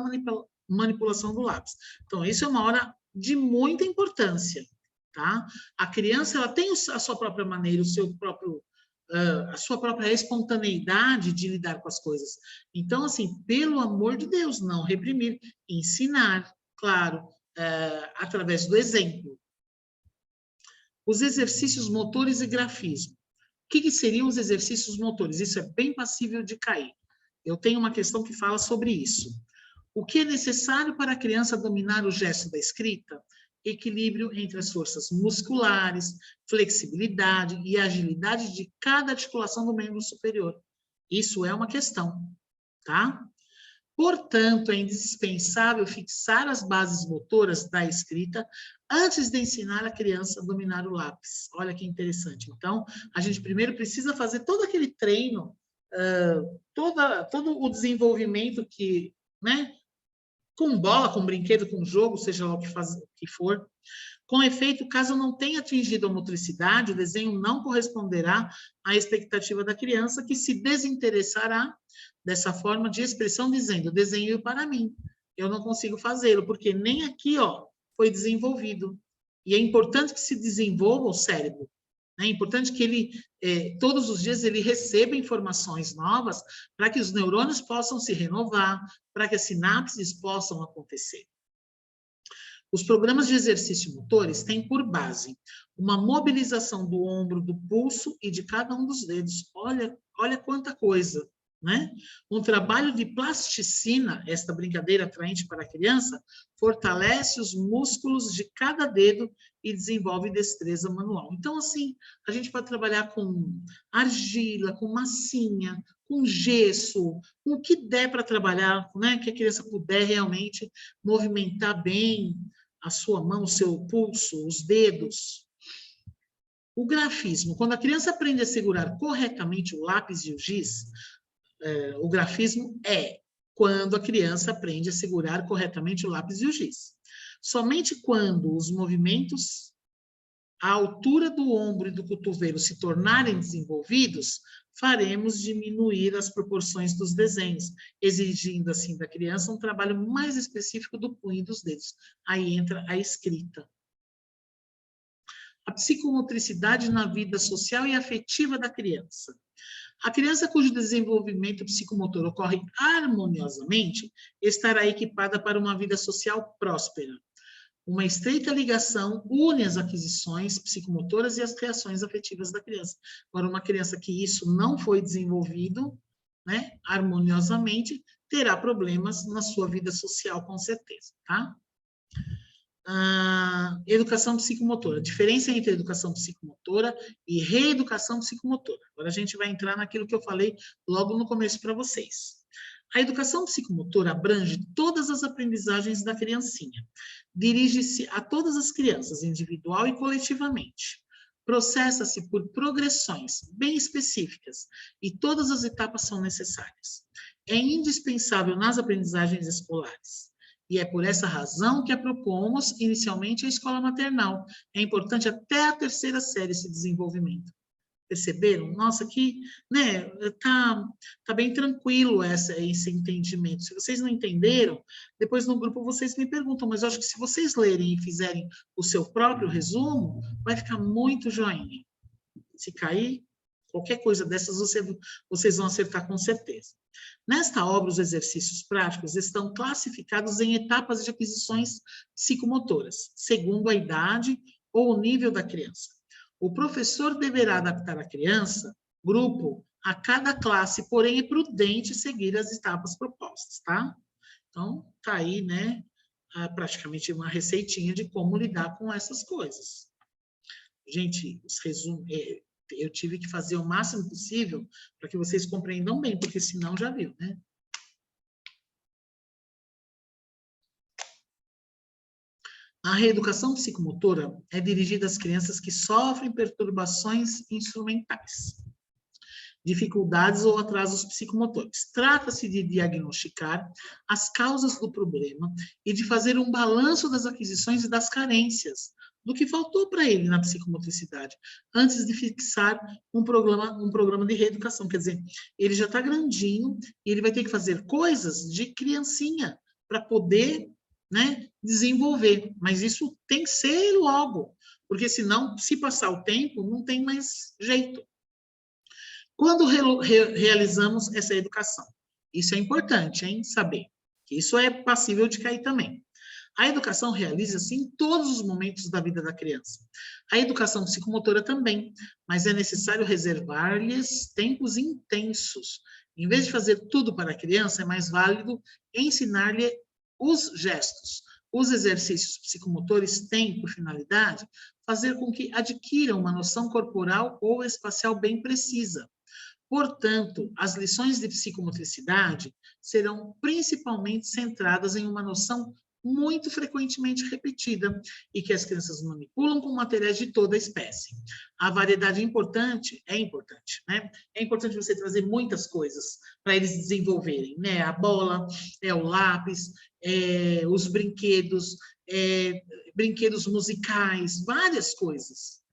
manipulação do lápis. Então, isso é uma hora de muita importância, tá? A criança, ela tem a sua própria maneira, a sua própria espontaneidade de lidar com as coisas. Então, assim, pelo amor de Deus, não reprimir, ensinar, claro, através do exemplo. Os exercícios motores e grafismo. O que seriam os exercícios motores? Isso é bem passível de cair. Eu tenho uma questão que fala sobre isso. O que é necessário para a criança dominar o gesto da escrita? Equilíbrio entre as forças musculares, flexibilidade e agilidade de cada articulação do membro superior. Isso é uma questão, tá? Portanto, é indispensável fixar as bases motoras da escrita antes de ensinar a criança a dominar o lápis. Olha que interessante. Então, a gente primeiro precisa fazer todo aquele treino, todo o desenvolvimento que, né, com bola, com brinquedo, com jogo, seja lá o que for. Com efeito, caso não tenha atingido a motricidade, o desenho não corresponderá à expectativa da criança, que se desinteressará dessa forma de expressão, dizendo, desenho para mim, eu não consigo fazê-lo, porque nem aqui, ó, foi desenvolvido. E é importante que se desenvolva o cérebro. É importante que ele, todos os dias, ele receba informações novas para que os neurônios possam se renovar, para que as sinapses possam acontecer. Os programas de exercício motores têm por base uma mobilização do ombro, do pulso e de cada um dos dedos. Olha quanta coisa, né? Um trabalho de plasticina, esta brincadeira atraente para a criança, fortalece os músculos de cada dedo e desenvolve destreza manual. Então, assim, a gente pode trabalhar com argila, com massinha, com gesso, com o que der para trabalhar, né? Que a criança puder realmente movimentar bem a sua mão, o seu pulso, os dedos. O grafismo, quando a criança aprende a segurar corretamente o lápis e o giz, o grafismo é quando a criança aprende a segurar corretamente o lápis e o giz. Somente quando os movimentos à altura do ombro e do cotovelo se tornarem desenvolvidos, faremos diminuir as proporções dos desenhos, exigindo, assim, da criança um trabalho mais específico do punho e dos dedos. Aí entra a escrita. A psicomotricidade na vida social e afetiva da criança. A criança cujo desenvolvimento psicomotor ocorre harmoniosamente estará equipada para uma vida social próspera. Uma estreita ligação une as aquisições psicomotoras e as reações afetivas da criança. Agora, uma criança que isso não foi desenvolvido, né, harmoniosamente, terá problemas na sua vida social, com certeza, tá? Educação psicomotora. Diferença entre educação psicomotora e reeducação psicomotora. Agora a gente vai entrar naquilo que eu falei logo no começo para vocês. A educação psicomotora abrange todas as aprendizagens da criancinha. Dirige-se a todas as crianças, individual e coletivamente. Processa-se por progressões bem específicas e todas as etapas são necessárias. É indispensável nas aprendizagens escolares. E é por essa razão que a propomos inicialmente a escola maternal. É importante até a 3ª série esse desenvolvimento. Perceberam? Nossa, aqui, né, tá bem tranquilo esse entendimento. Se vocês não entenderam, depois no grupo vocês me perguntam, mas eu acho que se vocês lerem e fizerem o seu próprio resumo, vai ficar muito joinha. Se cair, qualquer coisa dessas vocês vão acertar com certeza. Nesta obra, os exercícios práticos estão classificados em etapas de aquisições psicomotoras, segundo a idade ou o nível da criança. O professor deverá adaptar a criança, grupo, a cada classe, porém é prudente seguir as etapas propostas, tá? Então, tá aí, né, praticamente uma receitinha de como lidar com essas coisas. Gente, os resumos, eu tive que fazer o máximo possível para que vocês compreendam bem, porque senão já viu, né? A reeducação psicomotora é dirigida às crianças que sofrem perturbações instrumentais, dificuldades ou atrasos psicomotores. Trata-se de diagnosticar as causas do problema e de fazer um balanço das aquisições e das carências, do que faltou para ele na psicomotricidade, antes de fixar um programa de reeducação. Quer dizer, ele já está grandinho e ele vai ter que fazer coisas de criancinha para poder, né, desenvolver. Mas isso tem que ser logo, porque senão, se passar o tempo, não tem mais jeito. Quando realizamos essa educação? Isso é importante, hein, saber. Que isso é passível de cair também. A educação realiza-se em todos os momentos da vida da criança. A educação psicomotora também, mas é necessário reservar-lhes tempos intensos. Em vez de fazer tudo para a criança, é mais válido ensinar-lhe os gestos. Os exercícios psicomotores têm, por finalidade, fazer com que adquira uma noção corporal ou espacial bem precisa. Portanto, as lições de psicomotricidade serão principalmente centradas em uma noção muito frequentemente repetida e que as crianças manipulam com materiais de toda a espécie. A variedade é importante, né? É importante você trazer muitas coisas para eles desenvolverem, né? A bola, o lápis, os brinquedos, brinquedos musicais, várias coisas.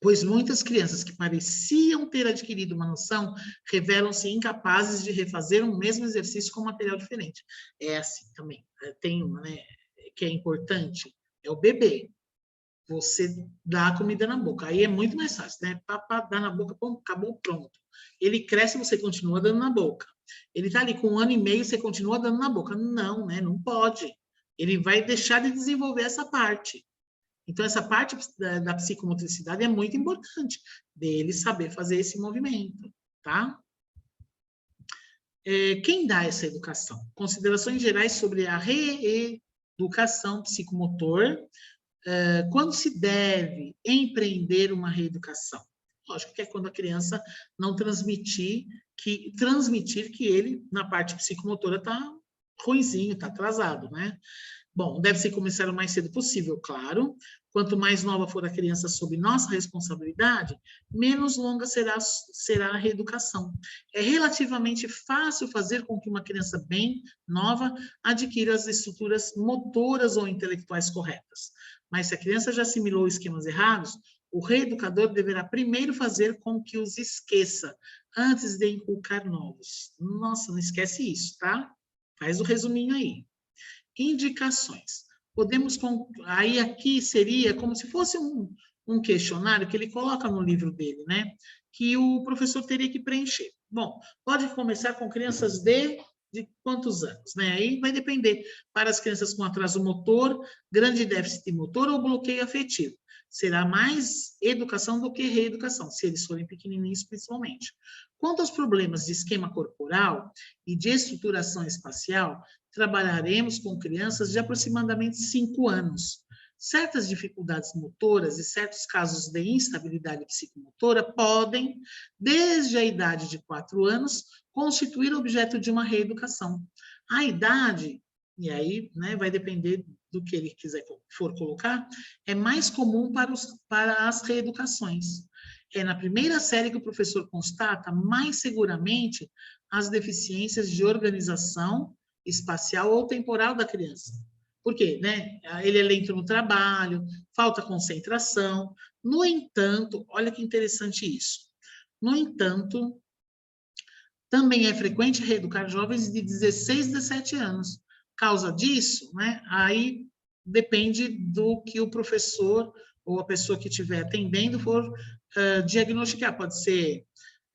Pois muitas crianças que pareciam ter adquirido uma noção revelam-se incapazes de refazer um mesmo exercício com material diferente. É assim também. Tem uma, né, que é importante, é o bebê. Você dá a comida na boca. Aí é muito mais fácil, né? Papá dá na boca, pronto, acabou, pronto. Ele cresce, você continua dando na boca. Ele está ali com 1 ano e meio, você continua dando na boca. Não, né? Não pode. ele vai deixar de desenvolver essa parte. Então, essa parte da psicomotricidade é muito importante, dele saber fazer esse movimento, tá? Quem dá essa educação? Considerações gerais sobre a reeducação psicomotor. Quando se deve empreender uma reeducação? Lógico que é quando a criança não transmitir que ele, na parte psicomotora, está ruinzinho, está atrasado, né? Bom, deve-se começar o mais cedo possível, claro. Quanto mais nova for a criança sob nossa responsabilidade, menos longa será a reeducação. É relativamente fácil fazer com que uma criança bem nova adquira as estruturas motoras ou intelectuais corretas. Mas se a criança já assimilou esquemas errados, o reeducador deverá primeiro fazer com que os esqueça, antes de inculcar novos. Nossa, não esquece isso, tá? Faz o resuminho aí. Indicações. Aí aqui seria como se fosse um questionário que ele coloca no livro dele, né? Que o professor teria que preencher. Bom, pode começar com crianças de quantos anos, né? Aí vai depender. Para as crianças com atraso motor, grande déficit motor ou bloqueio afetivo. Será mais educação do que reeducação, se eles forem pequenininhos principalmente. Quanto aos problemas de esquema corporal e de estruturação espacial, trabalharemos com crianças de aproximadamente 5 anos. Certas dificuldades motoras e certos casos de instabilidade psicomotora podem, desde a idade de 4 anos, constituir objeto de uma reeducação. A idade, e aí né, vai depender do que ele for colocar, é mais comum para as reeducações. É na primeira série que o professor constata mais seguramente as deficiências de organização espacial ou temporal da criança. Por quê? Né? Ele é lento no trabalho, falta concentração. No entanto, olha que interessante isso. No entanto, também é frequente reeducar jovens de 16, 17 anos. Causa disso, né? Aí depende do que o professor ou a pessoa que estiver atendendo for diagnosticar. Pode ser,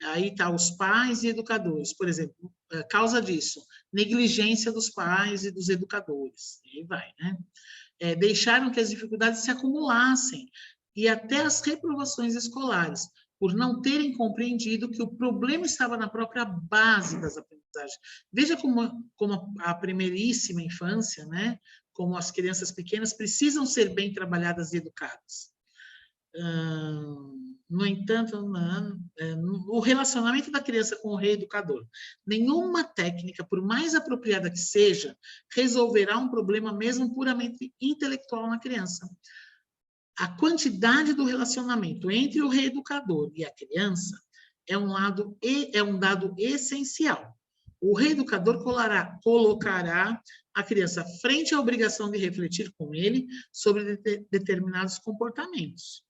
aí está os pais e educadores, por exemplo, causa disso, negligência dos pais e dos educadores, e aí vai, né? Deixaram que as dificuldades se acumulassem e até as reprovações escolares, por não terem compreendido que o problema estava na própria base das aprendizagens. Veja como a primeiríssima infância, né? Como as crianças pequenas precisam ser bem trabalhadas e educadas. No entanto, o relacionamento da criança com o reeducador. Nenhuma técnica, por mais apropriada que seja, resolverá um problema mesmo puramente intelectual na criança. A quantidade do relacionamento entre o reeducador e a criança é um dado essencial. O reeducador colocará a criança frente à obrigação de refletir com ele sobre determinados comportamentos.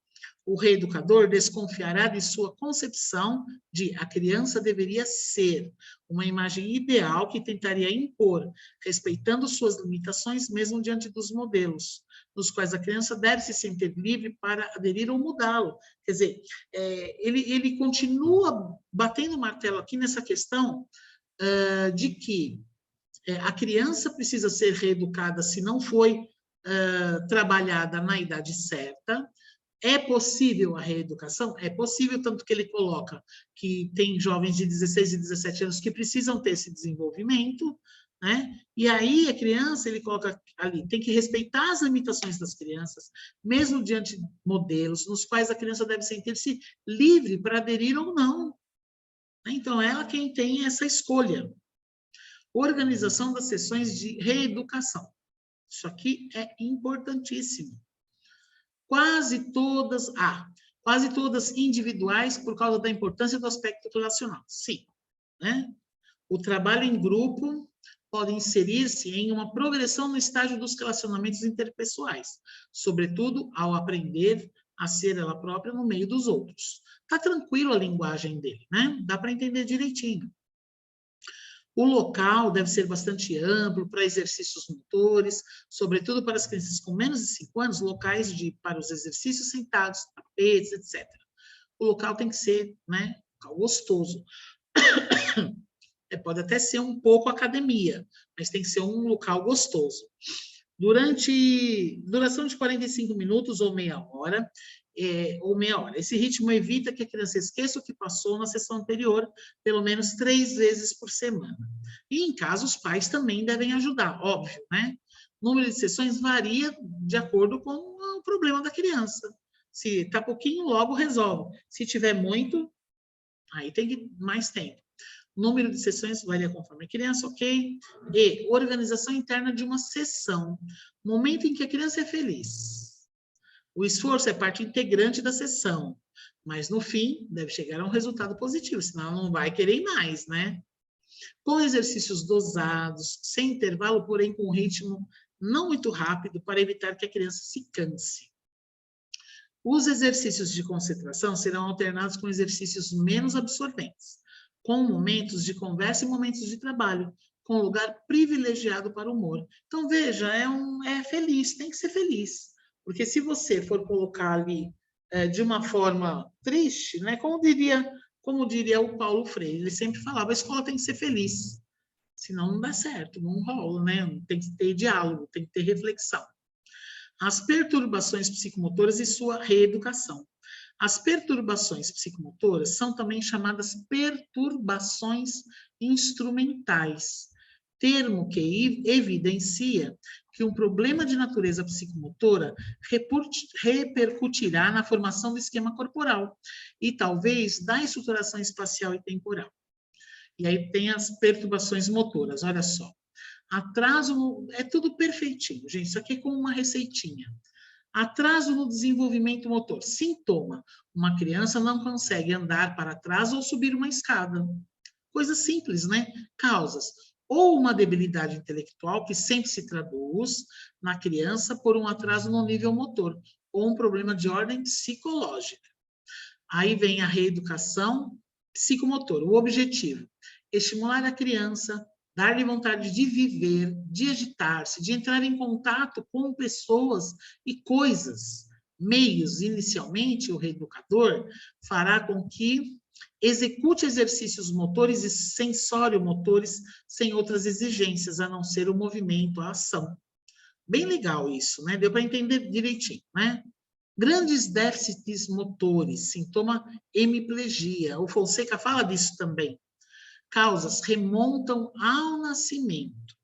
O reeducador desconfiará de sua concepção de a criança deveria ser, uma imagem ideal que tentaria impor, respeitando suas limitações mesmo diante dos modelos, nos quais a criança deve se sentir livre para aderir ou mudá-lo. Quer dizer, ele continua batendo o martelo aqui nessa questão de que a criança precisa ser reeducada se não foi trabalhada na idade certa. É possível a reeducação? É possível, tanto que ele coloca que tem jovens de 16 e 17 anos que precisam ter esse desenvolvimento, né? E aí a criança, ele coloca ali, tem que respeitar as limitações das crianças, mesmo diante de modelos nos quais a criança deve sentir-se livre para aderir ou não. Então, ela quem tem essa escolha. Organização das sessões de reeducação. Isso aqui é importantíssimo. Quase todas individuais por causa da importância do aspecto relacional. Sim, né? O trabalho em grupo pode inserir-se em uma progressão no estágio dos relacionamentos interpessoais, sobretudo ao aprender a ser ela própria no meio dos outros. Tá tranquilo a linguagem dele, né? Dá para entender direitinho. O local deve ser bastante amplo para exercícios motores, sobretudo para as crianças com menos de 5 anos, locais para os exercícios sentados, tapetes, etc. O local tem que ser, né, local gostoso. Pode até ser um pouco academia, mas tem que ser um local gostoso. Duração de 45 minutos ou meia hora, Esse ritmo evita que a criança esqueça o que passou na sessão anterior, pelo menos 3 vezes por semana. E, em caso, os pais também devem ajudar, óbvio, né? O número de sessões varia de acordo com o problema da criança. Se está pouquinho, logo resolve. Se tiver muito, aí tem que mais tempo. O número de sessões varia conforme a criança, ok? E organização interna de uma sessão. Momento em que a criança é feliz. O esforço é parte integrante da sessão, mas no fim deve chegar a um resultado positivo, senão ela não vai querer mais, né? Com exercícios dosados, sem intervalo, porém com um ritmo não muito rápido, para evitar que a criança se canse. Os exercícios de concentração serão alternados com exercícios menos absorventes, com momentos de conversa e momentos de trabalho, com lugar privilegiado para o humor. Então, veja, é feliz, tem que ser feliz. Porque se você for colocar ali de uma forma triste, né, como diria o Paulo Freire, ele sempre falava, a escola tem que ser feliz. Senão não dá certo, não rola, né? Tem que ter diálogo, tem que ter reflexão. As perturbações psicomotoras e sua reeducação. As perturbações psicomotoras são também chamadas perturbações instrumentais, termo que evidencia que um problema de natureza psicomotora repercutirá na formação do esquema corporal e talvez da estruturação espacial e temporal. E aí tem as perturbações motoras, olha só. Atraso, é tudo perfeitinho, gente, isso aqui é como uma receitinha. Atraso no desenvolvimento motor. Sintoma: uma criança não consegue andar para trás ou subir uma escada. Coisa simples, né? Causas: ou uma debilidade intelectual, que sempre se traduz na criança por um atraso no nível motor, ou um problema de ordem psicológica. Aí vem a reeducação psicomotora. O objetivo: estimular a criança, dar-lhe vontade de viver, de agitar-se, de entrar em contato com pessoas e coisas. Meios, inicialmente, o reeducador fará com que execute exercícios motores e sensório-motores sem outras exigências, a não ser o movimento, a ação. Bem legal isso, né? Deu para entender direitinho, né? Grandes déficits motores, sintoma hemiplegia. O Fonseca fala disso também. Causas remontam ao nascimento.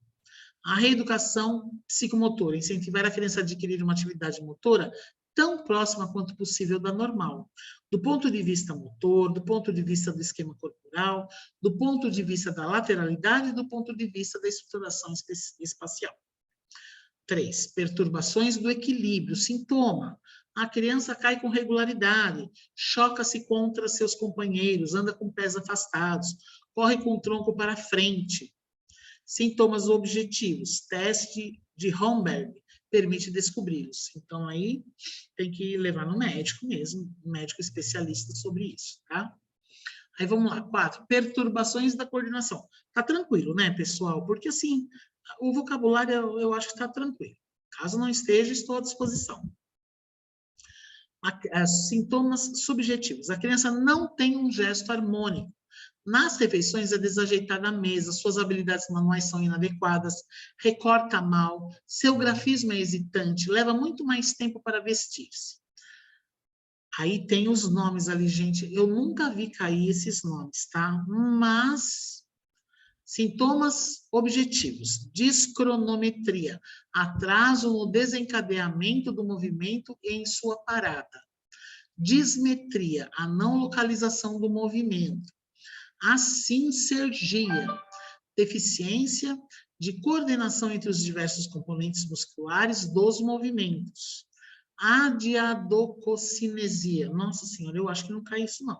A reeducação psicomotora, incentivar a criança a adquirir uma atividade motora tão próxima quanto possível da normal, do ponto de vista motor, do ponto de vista do esquema corporal, do ponto de vista da lateralidade e do ponto de vista da estruturação espacial. 3. Perturbações do equilíbrio. Sintoma: a criança cai com regularidade, choca-se contra seus companheiros, anda com pés afastados, corre com o tronco para frente. Sintomas objetivos. Teste de Homberg permite descobri-los. Então, aí tem que levar no médico mesmo, um médico especialista sobre isso, tá? Aí vamos lá. 4. Perturbações da coordenação. Tá tranquilo, né, pessoal? Porque, assim, o vocabulário eu acho que está tranquilo. Caso não esteja, estou à disposição. Sintomas subjetivos. A criança não tem um gesto harmônico. Nas refeições é desajeitada a mesa, suas habilidades manuais são inadequadas, recorta mal, seu grafismo é hesitante, leva muito mais tempo para vestir-se. Aí tem os nomes ali, gente. Eu nunca vi cair esses nomes, tá? Mas sintomas objetivos: discronometria, atraso no desencadeamento do movimento e em sua parada. Dismetria, a não localização do movimento. Assincergia, deficiência de coordenação entre os diversos componentes musculares dos movimentos. Adiadococinesia. Nossa senhora, eu acho que não cai isso não.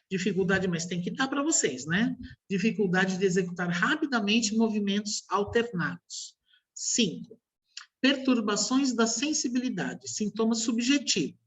Dificuldade, mas tem que dar para vocês, né? Dificuldade de executar rapidamente movimentos alternados. 5. Perturbações da sensibilidade, sintoma subjetivo.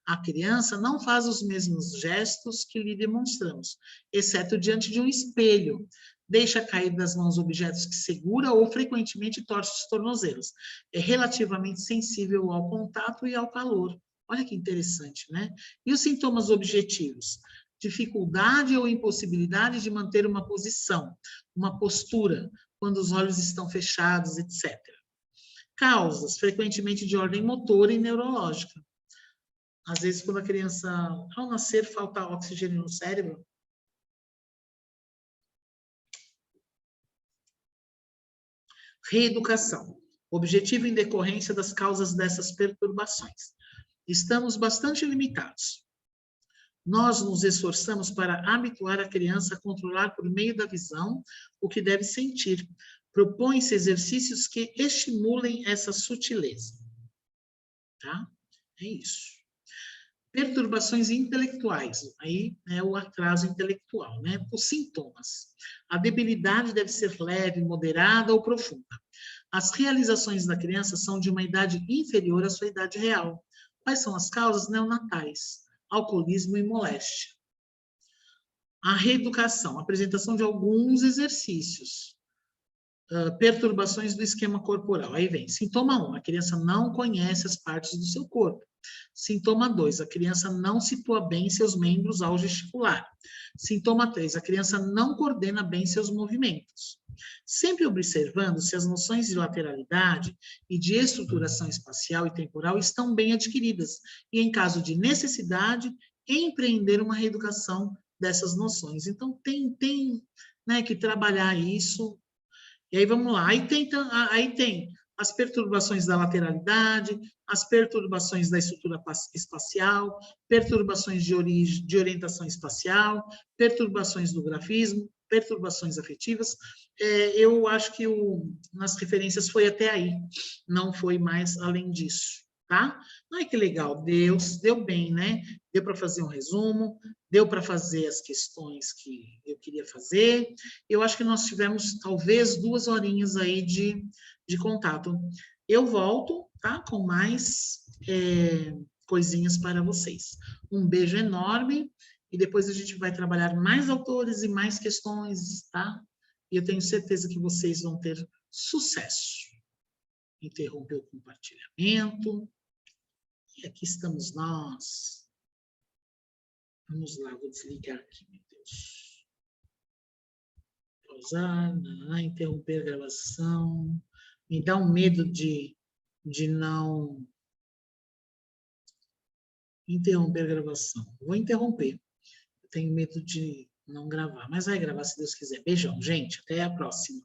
A criança não faz os mesmos gestos que lhe demonstramos, exceto diante de um espelho. Deixa cair das mãos objetos que segura ou frequentemente torce os tornozelos. É relativamente sensível ao contato e ao calor. Olha que interessante, né? E os sintomas objetivos? Dificuldade ou impossibilidade de manter uma posição, uma postura, quando os olhos estão fechados, etc. Causas, frequentemente de ordem motora e neurológica. Às vezes, quando a criança, ao nascer, falta oxigênio no cérebro. Reeducação. Objetivo em decorrência das causas dessas perturbações. Estamos bastante limitados. Nós nos esforçamos para habituar a criança a controlar por meio da visão o que deve sentir. Propõe-se exercícios que estimulem essa sutileza. Tá? É isso. Perturbações intelectuais, aí é o atraso intelectual, né? Os sintomas. A debilidade deve ser leve, moderada ou profunda. As realizações da criança são de uma idade inferior à sua idade real. Quais são as causas neonatais? Alcoolismo e moléstia. A reeducação, apresentação de alguns exercícios. Perturbações do esquema corporal. Aí vem, sintoma 1, a criança não conhece as partes do seu corpo. Sintoma 2, a criança não situa bem seus membros ao gesticular. Sintoma 3, a criança não coordena bem seus movimentos. Sempre observando se as noções de lateralidade e de estruturação espacial e temporal estão bem adquiridas e, em caso de necessidade, empreender uma reeducação dessas noções. Então, tem né, que trabalhar isso. E aí, vamos lá. Aí tem as perturbações da lateralidade, as perturbações da estrutura espacial, perturbações de orientação espacial, perturbações do grafismo, perturbações afetivas. Eu acho que nas referências foi até aí, não foi mais além disso, tá? Ai, que legal, deu bem, né? Deu para fazer um resumo, deu para fazer as questões que eu queria fazer. Eu acho que nós tivemos, talvez, 2 horinhas aí de contato. Eu volto, tá? Com mais coisinhas para vocês. Um beijo enorme e depois a gente vai trabalhar mais autores e mais questões, tá? E eu tenho certeza que vocês vão ter sucesso. Interromper o compartilhamento. E aqui estamos nós. Vamos lá, vou desligar aqui, meu Deus. Pausar, interromper a gravação. Me dá um medo de não interromper a gravação. Vou interromper. Eu tenho medo de não gravar, mas vai gravar se Deus quiser. Beijão, gente. Até a próxima.